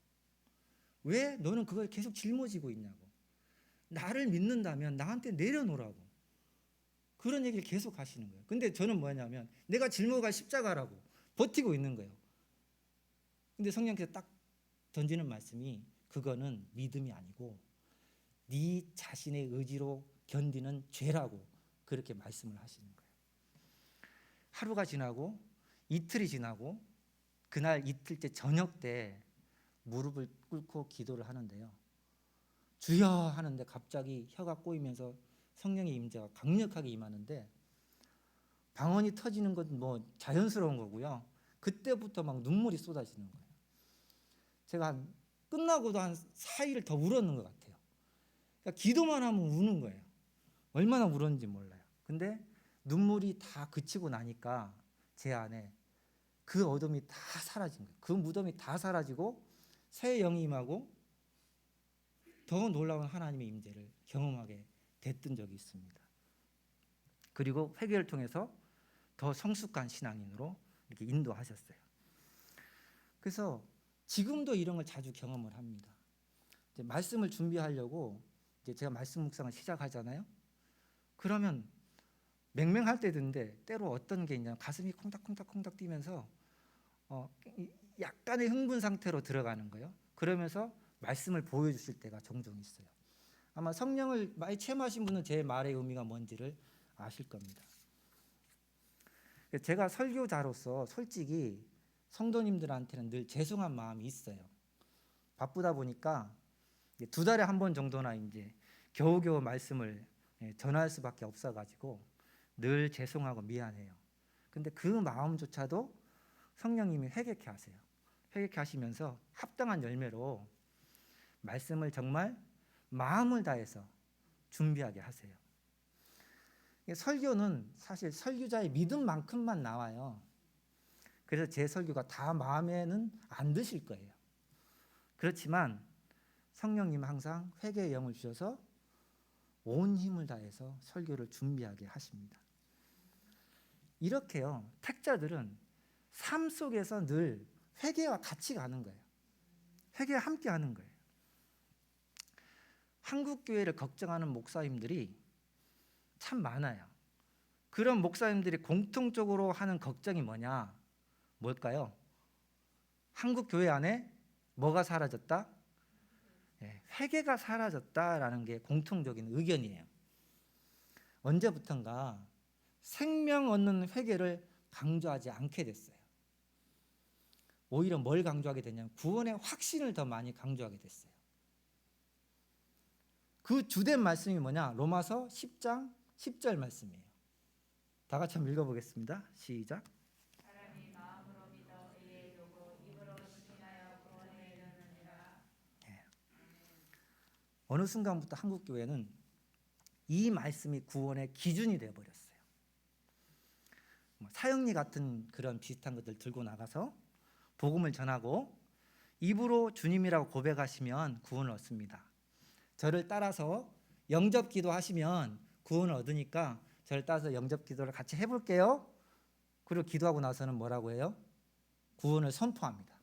S3: 왜 너는 그걸 계속 짊어지고 있냐고. 나를 믿는다면 나한테 내려놓으라고. 그런 얘기를 계속 하시는 거예요. 근데 저는 뭐냐면 내가 짊어갈 십자가라고 버티고 있는 거예요. 근데 성령께서 딱 던지는 말씀이 그거는 믿음이 아니고 네 자신의 의지로 견디는 죄라고 그렇게 말씀을 하시는 거예요. 하루가 지나고 이틀이 지나고 그날 이틀째 저녁 때 무릎을 꿇고 기도를 하는데요. 주여 하는데 갑자기 혀가 꼬이면서 성령의 임재가 강력하게 임하는데 방언이 터지는 건 뭐 자연스러운 거고요. 그때부터 막 눈물이 쏟아지는 거예요. 제가 끝나고도 한 4일을 더 울었는 것 같아요. 그러니까 기도만 하면 우는 거예요. 얼마나 울었는지 몰라요. 근데 눈물이 다 그치고 나니까 제 안에 그 어둠이 다 사라진 거예요. 그 무덤이 다 사라지고 새 영이 임하고 더 놀라운 하나님의 임재를 경험하게 됐던 적이 있습니다. 그리고 회개를 통해서 더 성숙한 신앙인으로 이렇게 인도하셨어요. 그래서 지금도 이런 걸 자주 경험을 합니다. 이제 말씀을 준비하려고 이제 제가 말씀 묵상을 시작하잖아요. 그러면 맹맹할 때도 있는데 때로 어떤 게 있냐면 가슴이 콩닥콩닥콩닥 뛰면서 약간의 흥분 상태로 들어가는 거예요. 그러면서 말씀을 보여주실 때가 종종 있어요. 아마 성령을 많이 체험하신 분은 제 말의 의미가 뭔지를 아실 겁니다. 제가 설교자로서 솔직히 성도님들한테는 늘 죄송한 마음이 있어요. 바쁘다 보니까 2달에 한 번 정도나 이제 겨우겨우 말씀을 전할 수밖에 없어가지고 늘 죄송하고 미안해요. 근데 그 마음조차도 성령님이 회개케 하세요. 회개케 하시면서 합당한 열매로 말씀을 정말 마음을 다해서 준비하게 하세요. 설교는 사실 설교자의 믿음만큼만 나와요. 그래서 제 설교가 다 마음에는 안 드실 거예요. 그렇지만 성령님은 항상 회개의 영을 주셔서 온 힘을 다해서 설교를 준비하게 하십니다. 이렇게요. 택자들은 삶 속에서 늘 회개와 같이 가는 거예요. 회개와 함께 하는 거예요. 한국 교회를 걱정하는 목사님들이 참 많아요. 그런 목사님들이 공통적으로 하는 걱정이 뭐냐? 뭘까요? 한국 교회 안에 뭐가 사라졌다? 회개가 사라졌다라는 게 공통적인 의견이에요. 언제부턴가 생명 얻는 회개를 강조하지 않게 됐어요. 오히려 뭘 강조하게 됐냐면 구원의 확신을 더 많이 강조하게 됐어요. 그 주된 말씀이 뭐냐? 로마서 10장 10절 말씀이에요. 다 같이 한번 읽어보겠습니다. 시작.
S4: 사람이 마음으로 믿어 의에 이르고 입으로 신하여 구원에 이르느니라.
S3: 어느 순간부터 한국 교회는 이 말씀이 구원의 기준이 되어 버렸어요. 사형리 같은 그런 비슷한 것들 들고 나가서 복음을 전하고 입으로 주님이라고 고백하시면 구원을 얻습니다. 저를 따라서 영접 기도하시면 구원을 얻으니까 저를 따라서 영접 기도를 같이 해볼게요. 그리고 기도하고 나서는 뭐라고 해요? 구원을 선포합니다.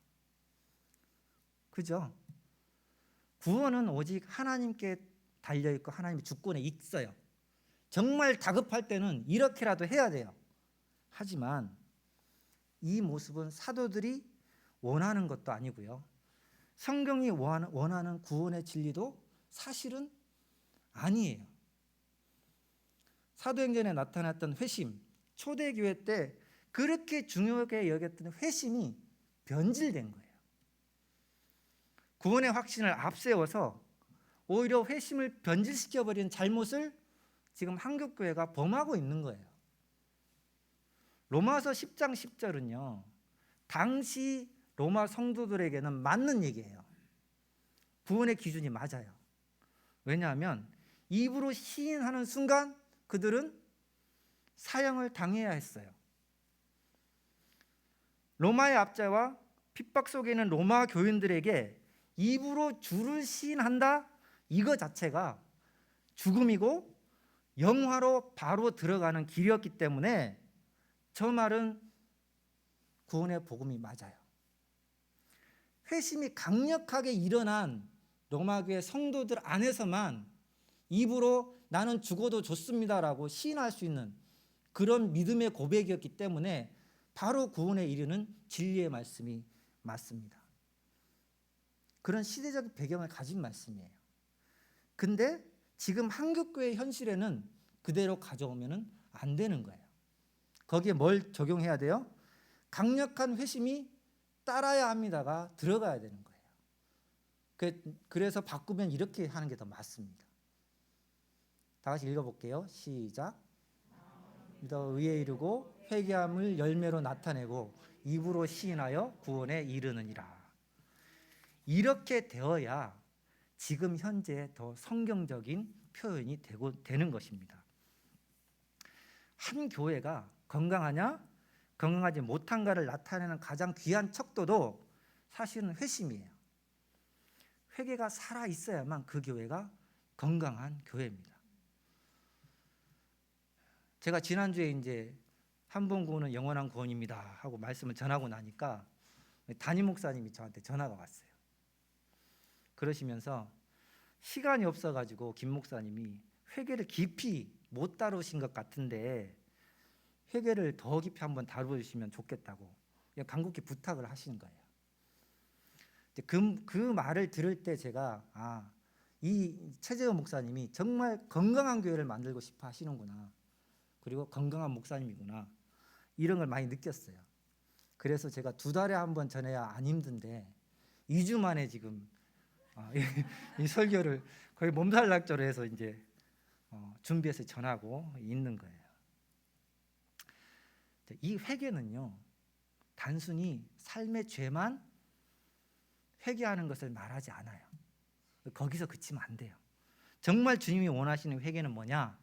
S3: 그죠? 구원은 오직 하나님께 달려있고 하나님의 주권에 있어요. 정말 다급할 때는 이렇게라도 해야 돼요. 하지만 이 모습은 사도들이 원하는 것도 아니고요. 성경이 원하는 구원의 진리도 사실은 아니에요. 사도행전에 나타났던 회심, 초대교회 때 그렇게 중요하게 여겼던 회심이 변질된 거예요. 구원의 확신을 앞세워서 오히려 회심을 변질시켜 버리는 잘못을 지금 한국교회가 범하고 있는 거예요. 로마서 10장 10절은요. 당시 로마 성도들에게는 맞는 얘기예요. 구원의 기준이 맞아요. 왜냐하면 입으로 시인하는 순간 그들은 사형을 당해야 했어요. 로마의 압제와 핍박 속에 있는 로마 교인들에게 입으로 주를 시인한다? 이거 자체가 죽음이고 영화로 바로 들어가는 길이었기 때문에 저 말은 구원의 복음이 맞아요. 회심이 강력하게 일어난 로마교회 성도들 안에서만 입으로 나는 죽어도 좋습니다라고 시인할 수 있는 그런 믿음의 고백이었기 때문에 바로 구원에 이르는 진리의 말씀이 맞습니다. 그런 시대적 배경을 가진 말씀이에요. 근데 지금 한국교회 현실에는 그대로 가져오면 안 되는 거예요. 거기에 뭘 적용해야 돼요? 강력한 회심이 따라야 합니다가 들어가야 되는 거예요. 그래서 바꾸면 이렇게 하는 게 더 맞습니다. 다 같이 읽어볼게요. 시작. 믿어 의에 이르고 회개함을 열매로 나타내고 입으로 시인하여 구원에 이르느니라. 이렇게 되어야 지금 현재 더 성경적인 표현이 되는 것입니다. 한 교회가 건강하냐 건강하지 못한가를 나타내는 가장 귀한 척도도 사실은 회심이에요. 회개가 살아 있어야만 그 교회가 건강한 교회입니다. 제가 지난주에 이제 한 번 구원은 영원한 구원입니다 하고 말씀을 전하고 나니까 담임 목사님이 저한테 전화가 왔어요. 그러시면서 시간이 없어가지고 김 목사님이 회개를 깊이 못 다루신 것 같은데 회개를 더 깊이 한번 다루시면 좋겠다고 간곡히 부탁을 하시는 거예요. 그 말을 들을 때 제가 이 최재원 목사님이 정말 건강한 교회를 만들고 싶어 하시는구나. 그리고 건강한 목사님이구나. 이런 걸 많이 느꼈어요. 그래서 제가 2달에 한 번 전해야 안 힘든데 2주 만에 지금 이 설교를 거의 몸살락조로 해서 이제 준비해서 전하고 있는 거예요. 이 회개는요, 단순히 삶의 죄만 회개하는 것을 말하지 않아요. 거기서 그치면 안 돼요. 정말 주님이 원하시는 회개는 뭐냐?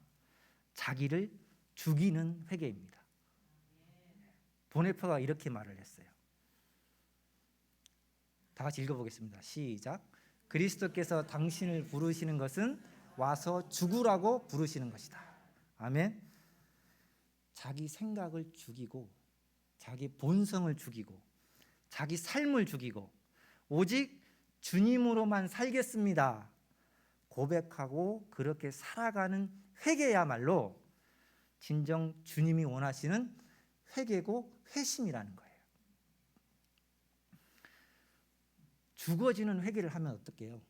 S3: 자기를 죽이는 회개입니다. 보네퍼가 이렇게 말을 했어요. 다 같이 읽어보겠습니다. 시작. 그리스도께서 당신을 부르시는 것은 와서 죽으라고 부르시는 것이다. 아멘. 자기 생각을 죽이고 자기 본성을 죽이고 자기 삶을 죽이고 오직 주님으로만 살겠습니다 고백하고 그렇게 살아가는 회개야말로 진정 주님이 원하시는 회개고 회심이라는 거예요. 죽어지는 회개를 하면 어떻게 해요?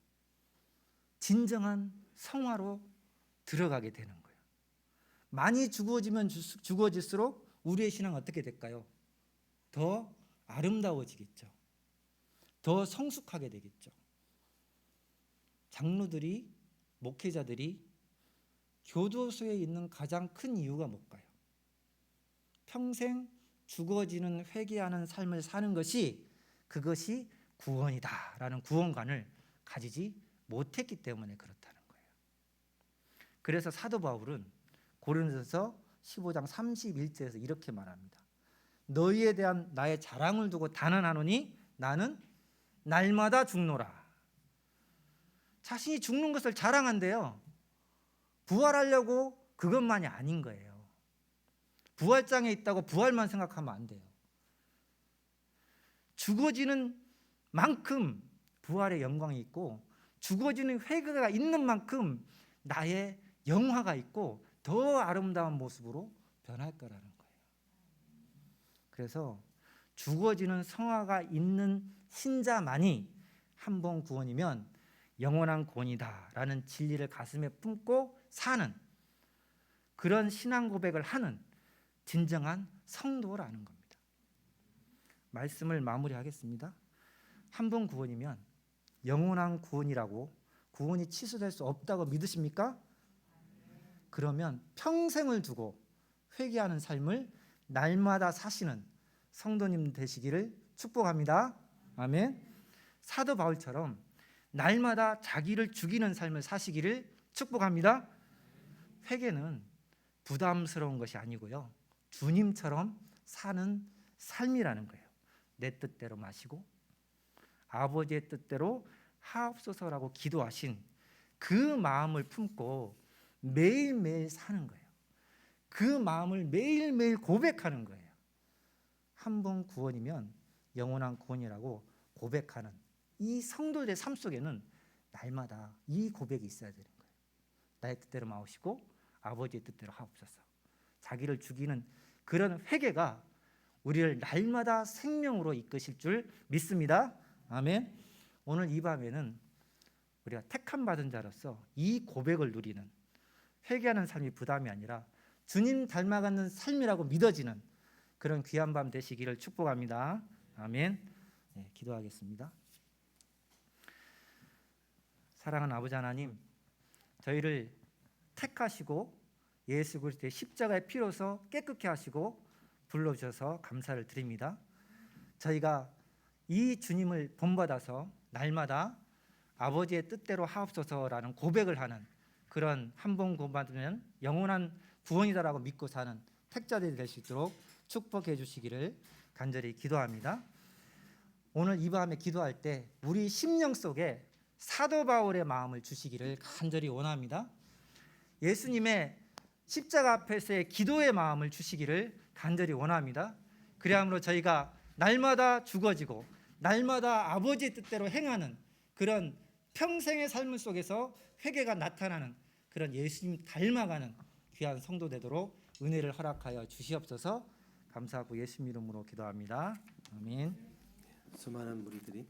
S3: 진정한 성화로 들어가게 되는 거예요. 많이 죽어지면 죽어질수록 우리의 신앙은 어떻게 될까요? 더 아름다워지겠죠. 더 성숙하게 되겠죠. 장로들이, 목회자들이 교도소에 있는 가장 큰 이유가 뭘까요? 평생 죽어지는 회개하는 삶을 사는 것이 그것이 구원이다라는 구원관을 가지지 못했기 때문에 그렇다는 거예요. 그래서 사도 바울은 고린도서 15장 31절에서 이렇게 말합니다. 너희에 대한 나의 자랑을 두고 단언하노니 나는 날마다 죽노라. 자신이 죽는 것을 자랑한대요. 부활하려고 그것만이 아닌 거예요. 부활장에 있다고 부활만 생각하면 안 돼요. 죽어지는 만큼 부활의 영광이 있고 죽어지는 회개가 있는 만큼 나의 영화가 있고 더 아름다운 모습으로 변할 거라는 거예요. 그래서 죽어지는 성화가 있는 신자만이 한 번 구원이면 영원한 구원이다라는 진리를 가슴에 품고 사는 그런 신앙 고백을 하는 진정한 성도라는 겁니다. 말씀을 마무리하겠습니다. 한 번 구원이면 영원한 구원이라고 구원이 취소될 수 없다고 믿으십니까? 그러면 평생을 두고 회개하는 삶을 날마다 사시는 성도님 되시기를 축복합니다. 아멘. 사도 바울처럼 날마다 자기를 죽이는 삶을 사시기를 축복합니다. 회개는 부담스러운 것이 아니고요, 주님처럼 사는 삶이라는 거예요. 내 뜻대로 마시고 아버지의 뜻대로 하옵소서라고 기도하신 그 마음을 품고 매일매일 사는 거예요. 그 마음을 매일매일 고백하는 거예요. 한 번 구원이면 영원한 구원이라고 고백하는 이 성도들의 삶 속에는 날마다 이 고백이 있어야 되는 거예요. 나의 뜻대로 마오시고 아버지의 뜻대로 하옵소서. 자기를 죽이는 그런 회개가 우리를 날마다 생명으로 이끄실 줄 믿습니다. 아멘. 오늘 이 밤에는 우리가 택함 받은 자로서 이 고백을 누리는, 회개하는 삶이 부담이 아니라 주님 닮아가는 삶이라고 믿어지는 그런 귀한 밤 되시기를 축복합니다. 아멘. 네, 기도하겠습니다. 사랑하는 아버지 하나님, 저희를 택하시고 예수 그리스도의 십자가의 피로서 깨끗게 하시고 불러주셔서 감사를 드립니다. 저희가 이 주님을 본받아서 날마다 아버지의 뜻대로 하옵소서라는 고백을 하는 그런 한 번 구원받으면 영원한 구원이다라고 믿고 사는 택자들이 될 수 있도록 축복해 주시기를 간절히 기도합니다. 오늘 이 밤에 기도할 때 우리 심령 속에 사도 바울의 마음을 주시기를 간절히 원합니다. 예수님의 십자가 앞에서의 기도의 마음을 주시기를 간절히 원합니다. 그리함으로 저희가 날마다 죽어지고 날마다 아버지의 뜻대로 행하는 그런 평생의 삶 속에서 회개가 나타나는 그런 예수님 닮아가는 귀한 성도 되도록 은혜를 허락하여 주시옵소서. 감사하고 예수님 이름으로 기도합니다. 아멘.
S1: 수많은 무리들이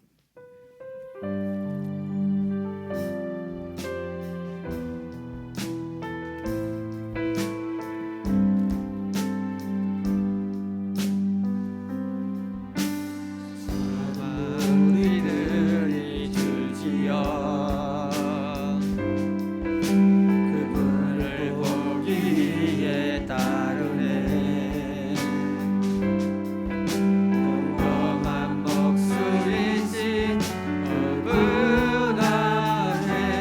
S2: 우리들이 줄지어 그분을 보기에 따르네. 평범한 목소리지 그분 안에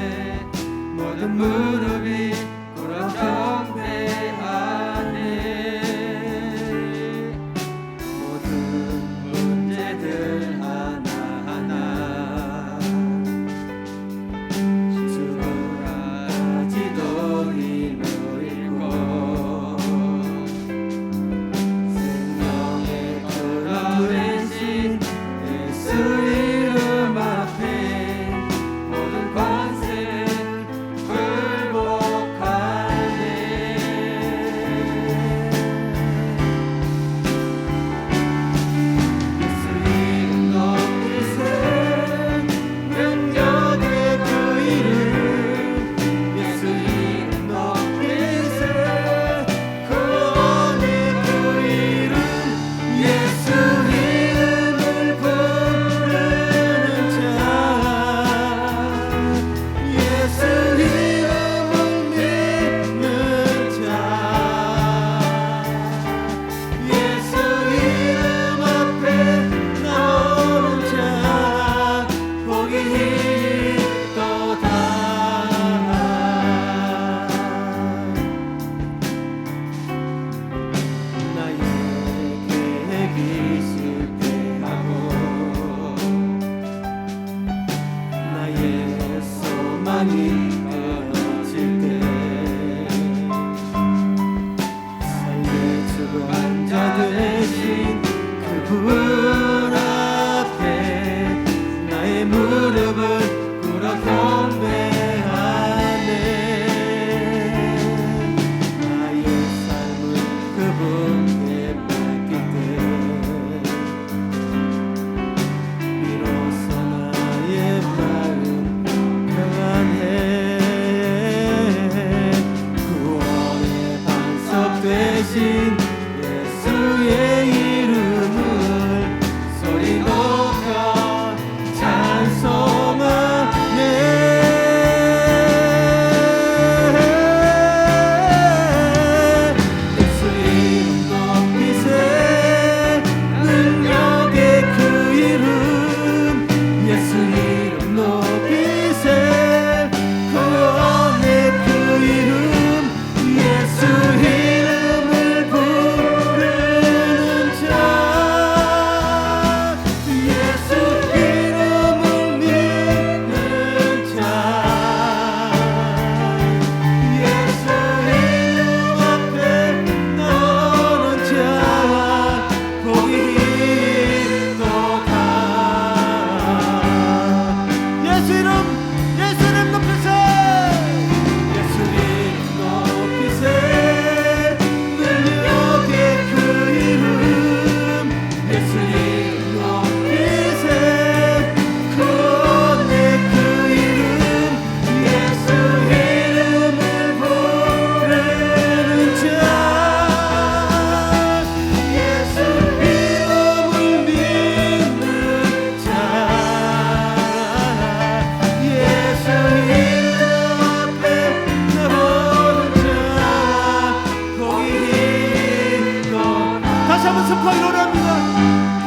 S1: 선포하기를 원합니다.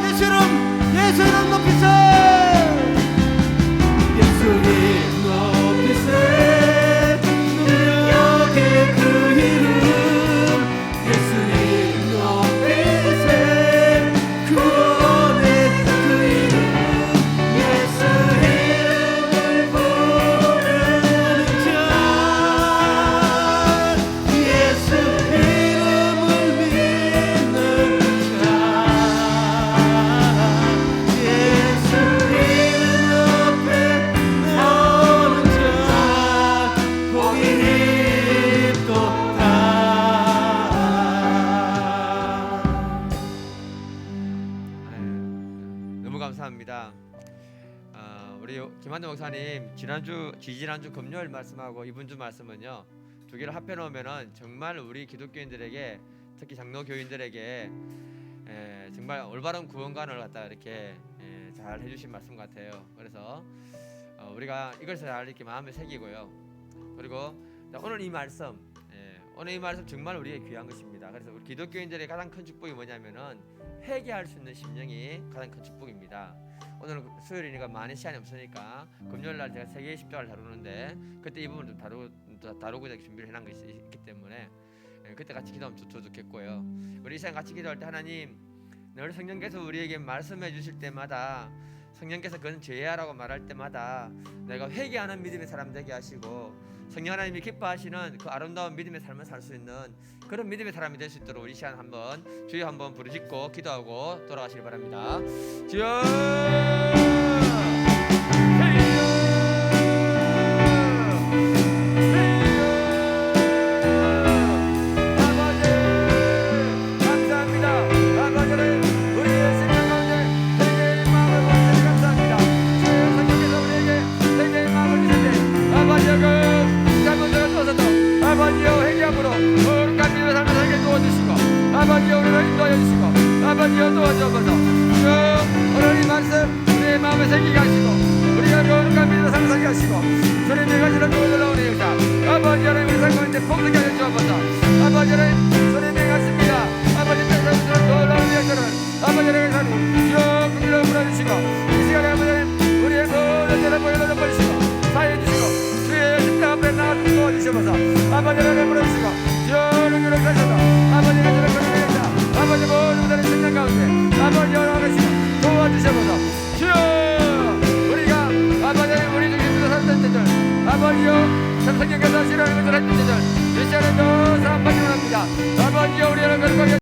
S1: 예수 이름 높이세. 예수 이름 높이세. 능력의 그 이름. 예수 이름 높이세. 구원의 그 이름. 예수 이름을 부르는 자. 예수 이름을 믿는 자. 예수 이름 앞에 나오는 자. 복이 있도다.
S2: 너무 감사합니다. 우리 김한도 목사님 지지난주 금요일 말씀하고 이번 주 말씀은요, 두 개를 합해 놓으면은 정말 우리 기독교인들에게, 특히 장로 교인들에게 정말 올바른 구원관을 갖다 이렇게 잘 해주신 말씀 같아요. 그래서 우리가 이것을 잘 이렇게 마음에 새기고요. 그리고 오늘 이 말씀 정말 우리에게 귀한 것입니다. 그래서 우리 기독교인들의 가장 큰 축복이 뭐냐면은 회개할 수 있는 심령이 가장 큰 축복입니다. 오늘은 수요일이니까 많이 시간이 없으니까 금요일 날 제가 세계의 십자가를 다루는데 그때 이 부분을 좀 다루고 준비를 해놓은 것이 있기 때문에 그때 같이 기도하면 좋겠고요. 우리 이 시간 같이 기도할 때 하나님, 늘 성령께서 우리에게 말씀해 주실 때마다, 성령께서 그건 죄야라고 말할 때마다 내가 회개하는 믿음의 사람 되게 하시고, 성령 하나님이 기뻐하시는 그 아름다운 믿음의 삶을 살 수 있는 그런 믿음의 사람이 될 수 있도록 우리 시간 한번 주여 한번 부르짖고 기도하고 돌아가시기 바랍니다. 주여 아버지여, 회개함으로 거룩한 믿음의 삶을 살게 도와주시고, 아버지여 우리를 인도하여 주시고, 아버지여 도와주옵소서. 주여 오늘 이 말씀 우리의 마음에 새기게 하시고, 우리가 거룩한 믿음의 삶을 살게 하시고, 주님의 가시는 교회 올라오는 역사, 아버지 하나님 우리 삶 가운데 풍성하게 하여 주옵소서. 아버지 하나님